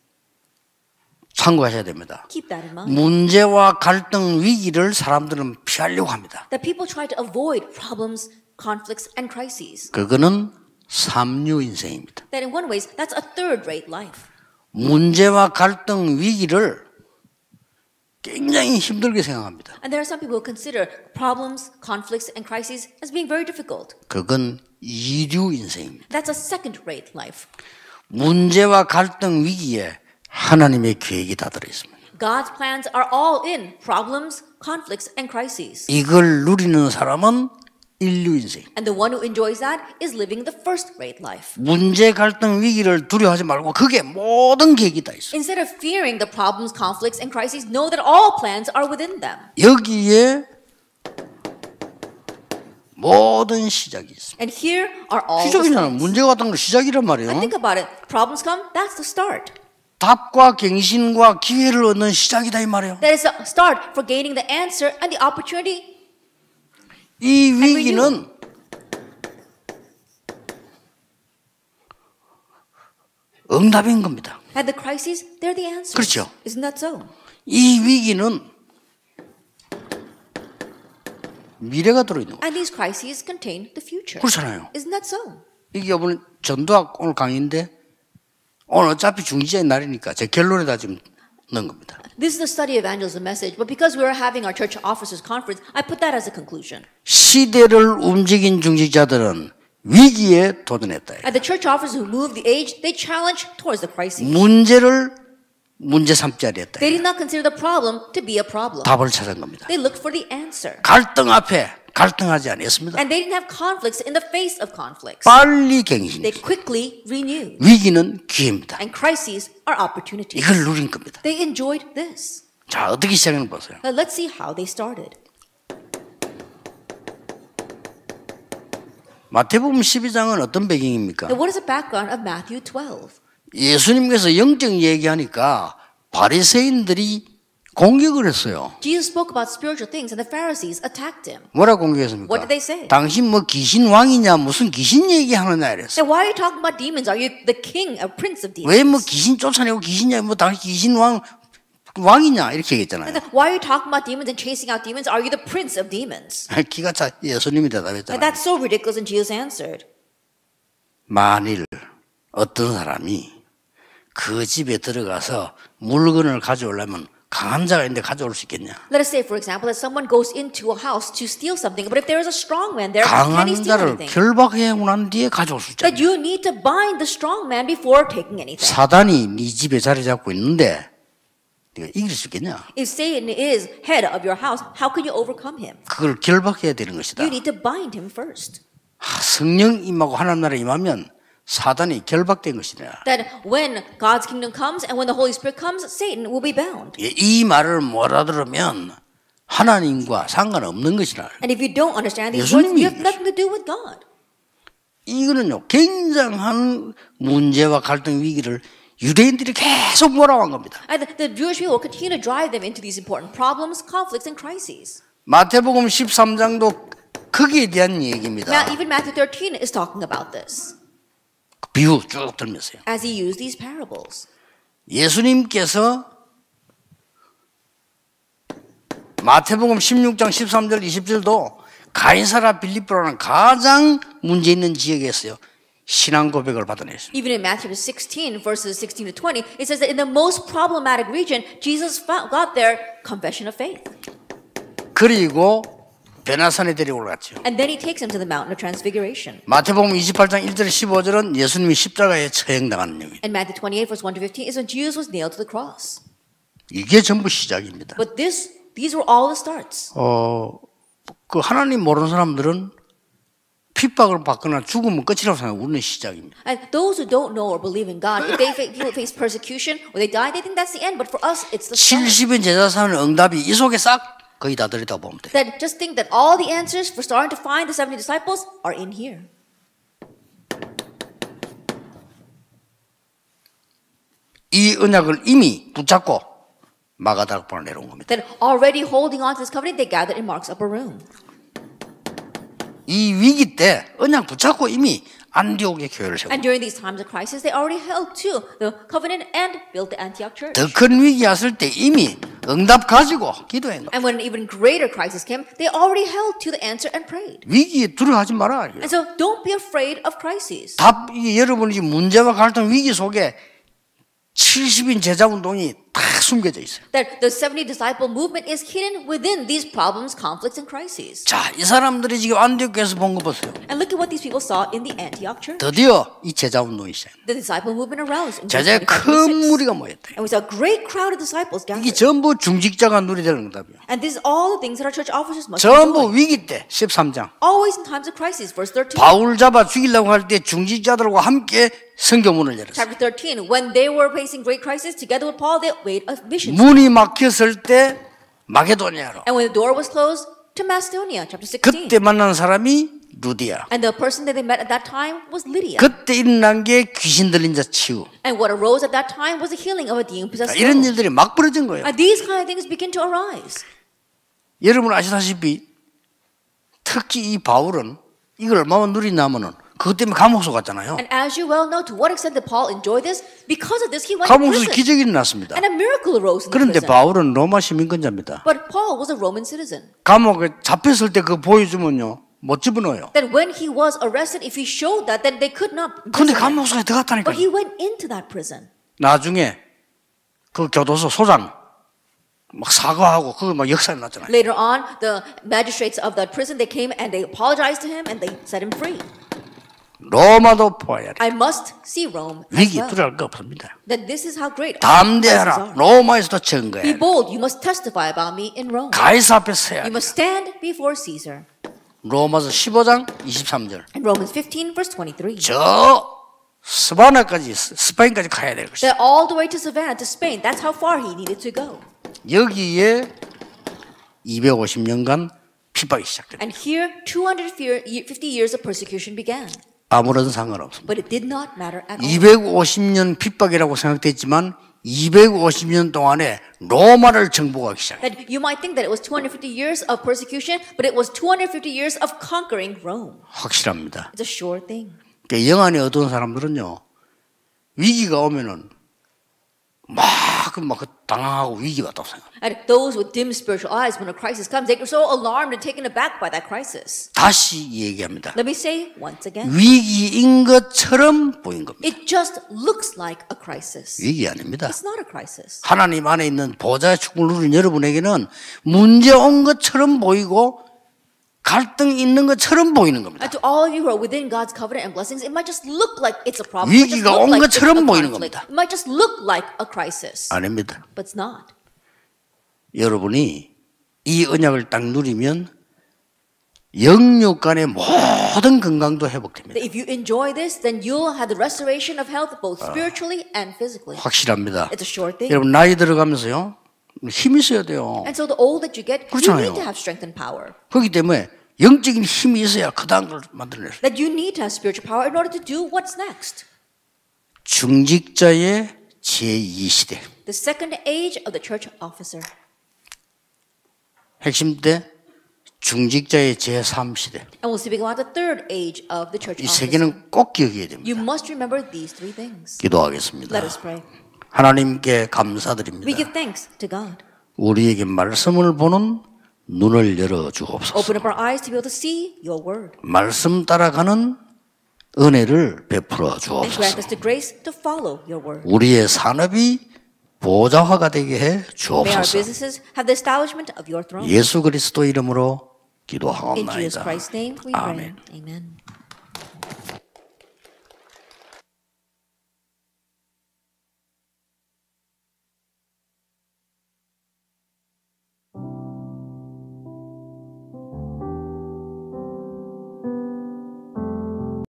Speaker 1: 참고하셔야 됩니다.
Speaker 2: Keep that in mind.
Speaker 1: 문제와 갈등, 위기를 사람들은 피하려고 합니다.
Speaker 2: That people try to avoid problems, conflicts, and crises.
Speaker 1: 그거는 삼류 인생입니다.
Speaker 2: That in one ways, that's a third-rate life.
Speaker 1: 문제와 갈등, 위기를 굉장히 힘들게 생각합니다.
Speaker 2: And there are some people who consider problems, conflicts, and crises as being very difficult.
Speaker 1: 그건 이류 인생입니다.
Speaker 2: That's a second-rate life.
Speaker 1: 문제와 갈등, 위기에 하나님의 계획이 다 들어 있습니다.
Speaker 2: God's plans are all in problems, conflicts, and crises.
Speaker 1: 이걸 누리는 사람은 인류 인생.
Speaker 2: And the one who enjoys that is living the first-rate life.
Speaker 1: 문제, 갈등, 위기를 두려워하지 말고 그게 모든 계획이 다 있어.
Speaker 2: Instead of fearing the problems, conflicts, and crises, know that all plans are within them.
Speaker 1: 여기에 모든 시작이 있습니다.
Speaker 2: And here are all the
Speaker 1: 시작이잖아.
Speaker 2: steps.
Speaker 1: 문제가 같은 건 시작이란 말이에요.
Speaker 2: And think about it. Problems come, that's the start.
Speaker 1: 답과 갱신과 기회를 얻는 시작이다 이 말이에요.
Speaker 2: That is a start for gaining the answer and the opportunity.
Speaker 1: 이 위기는 응답인 겁니다.
Speaker 2: And the crises, they're the answers.
Speaker 1: 그렇죠.
Speaker 2: Isn't that so?
Speaker 1: 이 위기는 미래가 들어있는 거예요.
Speaker 2: And these crises contain the future.
Speaker 1: 그렇잖아요.
Speaker 2: Isn't that so?
Speaker 1: 이게 오늘 전도학 오늘 강의인데 오늘 어차피 중지자의 날이니까 제 결론에다 지금 넣은 겁니다.
Speaker 2: This is the study evangelism message, but because we are having our church officers conference, I put that as a conclusion.
Speaker 1: 시대를 움직인 중직자들은 위기에 도전했다.
Speaker 2: And the church officers who moved the age, they challenged towards the crisis.
Speaker 1: 문제를 문제 삼지 않았다.
Speaker 2: They did not consider the problem to be a problem.
Speaker 1: 답을 찾은 겁니다.
Speaker 2: They looked for the answer.
Speaker 1: 갈등 앞에 갈등하지 않았습니다.
Speaker 2: And they didn't have conflicts in the face of conflicts.
Speaker 1: 빨리 갱신.
Speaker 2: They quickly renewed.
Speaker 1: 위기는 기회입니다.
Speaker 2: And crises are opportunities.
Speaker 1: 이걸 누린 겁니다.
Speaker 2: They enjoyed this.
Speaker 1: 자, 어떻게 시작하는 보세요.
Speaker 2: Now let's see how they started.
Speaker 1: 마태복음 12장은 어떤 배경입니까?
Speaker 2: Now what is the background of Matthew 12?
Speaker 1: 예수님께서 영적 얘기하니까 바리새인들이 공격을 했어요.
Speaker 2: Jesus spoke about spiritual things and the Pharisees attacked him.
Speaker 1: 뭐라 공격했습니까?
Speaker 2: What did they say?
Speaker 1: 당신 뭐 귀신 왕이냐 무슨 귀신 얘기하느냐 이랬어요.
Speaker 2: Then why are you talking about demons? Are you the king, a prince of demons?
Speaker 1: 왜 뭐 귀신 쫓아내고 귀신이냐 뭐 당신 귀신 왕이냐 이렇게 얘기했잖아요.
Speaker 2: And then, why are you talking about demons and chasing out demons? Are you the prince of demons?
Speaker 1: 기가 차 예수님이
Speaker 2: And
Speaker 1: 대답했잖아요.
Speaker 2: that's so ridiculous. And Jesus answered,
Speaker 1: 만일 어떤 사람이 그 집에 들어가서 물건을 가져오려면 강한 자가 있는데 가져올 수 있겠냐?
Speaker 2: let us say, for example, that someone goes into a house to steal something, but if there is a strong man there, can
Speaker 1: 강한
Speaker 2: he steal
Speaker 1: 자를
Speaker 2: anything?
Speaker 1: 결박해 난 뒤에 가져올 수
Speaker 2: That
Speaker 1: 있잖아요.
Speaker 2: you need to bind the strong man before taking anything.
Speaker 1: 사단이 네 집에 자리 잡고 있는데 네가 이길 수 있겠냐?
Speaker 2: If Satan is head of your house, how can you overcome him?
Speaker 1: 그걸 결박해야 되는 것이다.
Speaker 2: You need to bind him first.
Speaker 1: 성령 임하고 하나님 나라 임하면 사단이 결박된 것이다.
Speaker 2: That when God's kingdom comes and when the Holy Spirit comes, Satan will be bound.
Speaker 1: 이 말을 못 알아들으면 하나님과 상관없는 것이라.
Speaker 2: And if you don't understand these words, you have nothing to do with God.
Speaker 1: 이거는요 굉장한 문제와 갈등 위기를 유대인들이 계속 몰아온 겁니다.
Speaker 2: And the Jewish people will continue to drive them into these important problems, conflicts, and crises.
Speaker 1: 마태복음 13장도 거기에 대한 얘기입니다.
Speaker 2: Now, even Matthew 13 is talking about this
Speaker 1: 비유 쭉 들면서요.
Speaker 2: as he used these parables.
Speaker 1: 예수님께서 마태복음 16장 13절 20절도 가이사라 빌립보라는 가장 문제 있는 지역에서요. 신앙 고백을 받아냈어요.
Speaker 2: Even in Matthew 16, verses 16 to 20, it says that in the most problematic region, Jesus got their confession of faith.
Speaker 1: 그리고 베나산에 데리고 올랐죠.
Speaker 2: And then he takes him to the mountain of transfiguration.
Speaker 1: 마태복음 28장 1절 15절은 예수님이 십자가에 처형당하는 내용.
Speaker 2: And Matthew 28, verse 1 to 15, is when Jesus was nailed to the cross.
Speaker 1: 이게 전부 시작입니다.
Speaker 2: But these were all the starts.
Speaker 1: 그 하나님 모르는 사람들은 핍박을 받거나 죽으면 끝이라고 생각하고 우리는 시작입니다.
Speaker 2: And those who don't know or believe in God, if they face persecution or they die, they think that's the end. But for us, it's the start.
Speaker 1: 70인 제자사는 응답이 이 속에 싹 거의 다 들이다 보면 돼.
Speaker 2: That just think that all the answers for starting to find the 70 disciples are in here.
Speaker 1: 이 언약을 이미 붙잡고 마가다락방을 내려온 겁니다.
Speaker 2: That already holding on to this covenant, they gathered in Mark's upper room.
Speaker 1: 이 위기 때 언약 붙잡고 이미 안디옥의 교회를 세우고
Speaker 2: And during these times of crisis, they already held to the covenant and built the Antioch church.
Speaker 1: 더 큰 위기 왔을 때 이미 응답 가지고 기도한 거예요.
Speaker 2: And when an even greater crisis came, they already held to the answer and prayed.
Speaker 1: 위기에 두려워하지 말아.
Speaker 2: And so don't be afraid of crises.
Speaker 1: 이게 여러분이 문제와 갈등 위기 속에 70인 제자운동이 다 숨겨져 있어요.
Speaker 2: That the 70 disciple movement is hidden within these problems, conflicts, and crises.
Speaker 1: 자, 이 사람들이 지금 안디옥에서 본 거 보세요.
Speaker 2: And look at what these people saw in the Antioch church.
Speaker 1: 드디어 이 제자운동이 시작.
Speaker 2: The disciple movement aroused in
Speaker 1: 제자의
Speaker 2: 25,
Speaker 1: 큰
Speaker 2: 26.
Speaker 1: 무리가 모였대.
Speaker 2: And we saw a great crowd of disciples
Speaker 1: 이게
Speaker 2: gathered.
Speaker 1: 전부 중직자가 누려야 될 응답이에요.
Speaker 2: And this is all the things that our church officers must
Speaker 1: 전부
Speaker 2: enjoy.
Speaker 1: 위기 때 13장.
Speaker 2: Always in times of crisis, verse 13.
Speaker 1: 바울 잡아 죽이려고 할 때 중직자들과 함께 성경문을 열었어요.
Speaker 2: Chapter 13, when they were facing great crisis, together with Paul, they made a mission.
Speaker 1: 문이 막혔을 때 마게도니아로.
Speaker 2: And when the door was closed, to Macedonia, chapter 16.
Speaker 1: 그때 만난 사람이 루디아.
Speaker 2: And the person that they met at that time was Lydia.
Speaker 1: 그때 일어난 게 귀신 들린 자 치유.
Speaker 2: And what arose at that time was the healing of a demon-possessed
Speaker 1: 이런
Speaker 2: soul.
Speaker 1: 일들이 막 벌어진 거예요.
Speaker 2: And these kind of things begin to arise.
Speaker 1: 여러분 아시다시피 특히 이 바울은 이걸 얼마나 누리냐면은 그것 때문에 감옥소 갔잖아요.
Speaker 2: And as you well know, to what extent did Paul enjoy this? Because of this, he went to
Speaker 1: 감옥소에서
Speaker 2: prison.
Speaker 1: 기적이 일어났습니다.
Speaker 2: And a miracle arose in the
Speaker 1: 그런데
Speaker 2: prison.
Speaker 1: 바울은 로마 시민권자입니다.
Speaker 2: But Paul was a Roman citizen.
Speaker 1: 감옥에 잡혔을 때 그거 보여주면요 못 집어넣어요.
Speaker 2: That when he was arrested, if he showed that, then they could not.
Speaker 1: 근데
Speaker 2: imprison him.
Speaker 1: 감옥소에 들어갔다니까요.
Speaker 2: But he went into that prison.
Speaker 1: 나중에 그 교도소 소장 막 사과하고 그거 막 역사에 났잖아요.
Speaker 2: Later on, the magistrates of that prison, they came and they apologized to him and they set him free.
Speaker 1: 로마도 보아야 돼.
Speaker 2: I must see Rome as
Speaker 1: 위기
Speaker 2: well.
Speaker 1: 두려울 거 없습니다.
Speaker 2: That this is how great our crises
Speaker 1: 담대하라.
Speaker 2: are.
Speaker 1: 로마에서도
Speaker 2: Be
Speaker 1: 증거해.
Speaker 2: bold, you must testify about me in Rome.
Speaker 1: 가이사 앞에 서야
Speaker 2: You
Speaker 1: 돼.
Speaker 2: must stand before Caesar.
Speaker 1: 로마서 15장 23절.
Speaker 2: In Romans 15, verse 23.
Speaker 1: 저 스바나까지 스페인까지 가야 될 것이다.
Speaker 2: That all the way to Savannah, to Spain, that's how far he needed to go.
Speaker 1: 여기에 250년간 핍박이 시작됐다.
Speaker 2: And here, 250 years of persecution began.
Speaker 1: 아무런 상관없습니다.
Speaker 2: But it did not matter at all.
Speaker 1: 250년 핍박이라고 생각됐지만 250년 동안에 로마를 정복하기 시작했다.
Speaker 2: That you might think that it was 250 years of persecution, but it was 250 years of conquering Rome.
Speaker 1: 확실합니다.
Speaker 2: It's a sure thing.
Speaker 1: 그러니까 영안이 어두운 사람들은요 위기가 오면은 막 당황하고 위기 왔다고 생각합니다.
Speaker 2: And those with dim spiritual eyes, when a crisis comes, they are so alarmed and taken aback by that crisis.
Speaker 1: 다시 얘기합니다.
Speaker 2: Let me say once again,
Speaker 1: 위기인 것처럼 보인 겁니다.
Speaker 2: it just looks like a crisis.
Speaker 1: 위기 아닙니다.
Speaker 2: It's not a crisis.
Speaker 1: 하나님 안에 있는 보좌의 축복을 누린 여러분에게는 문제 온 것처럼 보이고 갈등 있는 것처럼 보이는 겁니다.
Speaker 2: And to all of you who are within God's covenant and blessings, it might just look like it's a problem. It might just
Speaker 1: 위기가
Speaker 2: look
Speaker 1: 온
Speaker 2: like it's a
Speaker 1: 것처럼 보이는
Speaker 2: conflict.
Speaker 1: 겁니다.
Speaker 2: It might just look like a crisis,
Speaker 1: 아닙니다.
Speaker 2: but it's not.
Speaker 1: 여러분이 이 언약을 딱 누리면 영육 간의 모든 건강도 회복됩니다.
Speaker 2: That if you enjoy this, then you'll have the restoration of health both spiritually and physically.
Speaker 1: 확실합니다.
Speaker 2: It's a sure thing.
Speaker 1: 여러분 나이 들어가면서요 힘이 있어야 돼요.
Speaker 2: And so the older that you get, you
Speaker 1: 그렇잖아요.
Speaker 2: need to have strength and power.
Speaker 1: 그렇기 때문에 영적인 힘이 있어야 그 다음 걸 만들어내요.
Speaker 2: That you need to have spiritual power in order to do what's next.
Speaker 1: 중직자의 제2시대.
Speaker 2: The second age of the church officer.
Speaker 1: 핵심 때 중직자의 제3시대.
Speaker 2: And we'll speak about the third age of the church
Speaker 1: 이 세
Speaker 2: officer.
Speaker 1: 개는 꼭 기억해야 됩니다.
Speaker 2: You must remember these three things.
Speaker 1: 기도하겠습니다.
Speaker 2: Let us pray.
Speaker 1: 하나님께
Speaker 2: We
Speaker 1: 감사드립니다.
Speaker 2: give thanks to God.
Speaker 1: 우리에게 말씀을 보는 눈을 열어 주옵소서.
Speaker 2: Open up our eyes to be able to see your word.
Speaker 1: 말씀 따라가는 은혜를 베풀어
Speaker 2: And grant us
Speaker 1: 주옵소서.
Speaker 2: the grace to follow your word.
Speaker 1: 우리의 산업이 보좌화가 되게 해
Speaker 2: May our
Speaker 1: 주옵소서.
Speaker 2: businesses have the establishment of your throne.
Speaker 1: 예수 그리스도 이름으로
Speaker 2: In Jesus
Speaker 1: 기도하옵나이다.
Speaker 2: Christ's name we pray.
Speaker 1: 아멘.
Speaker 2: Amen.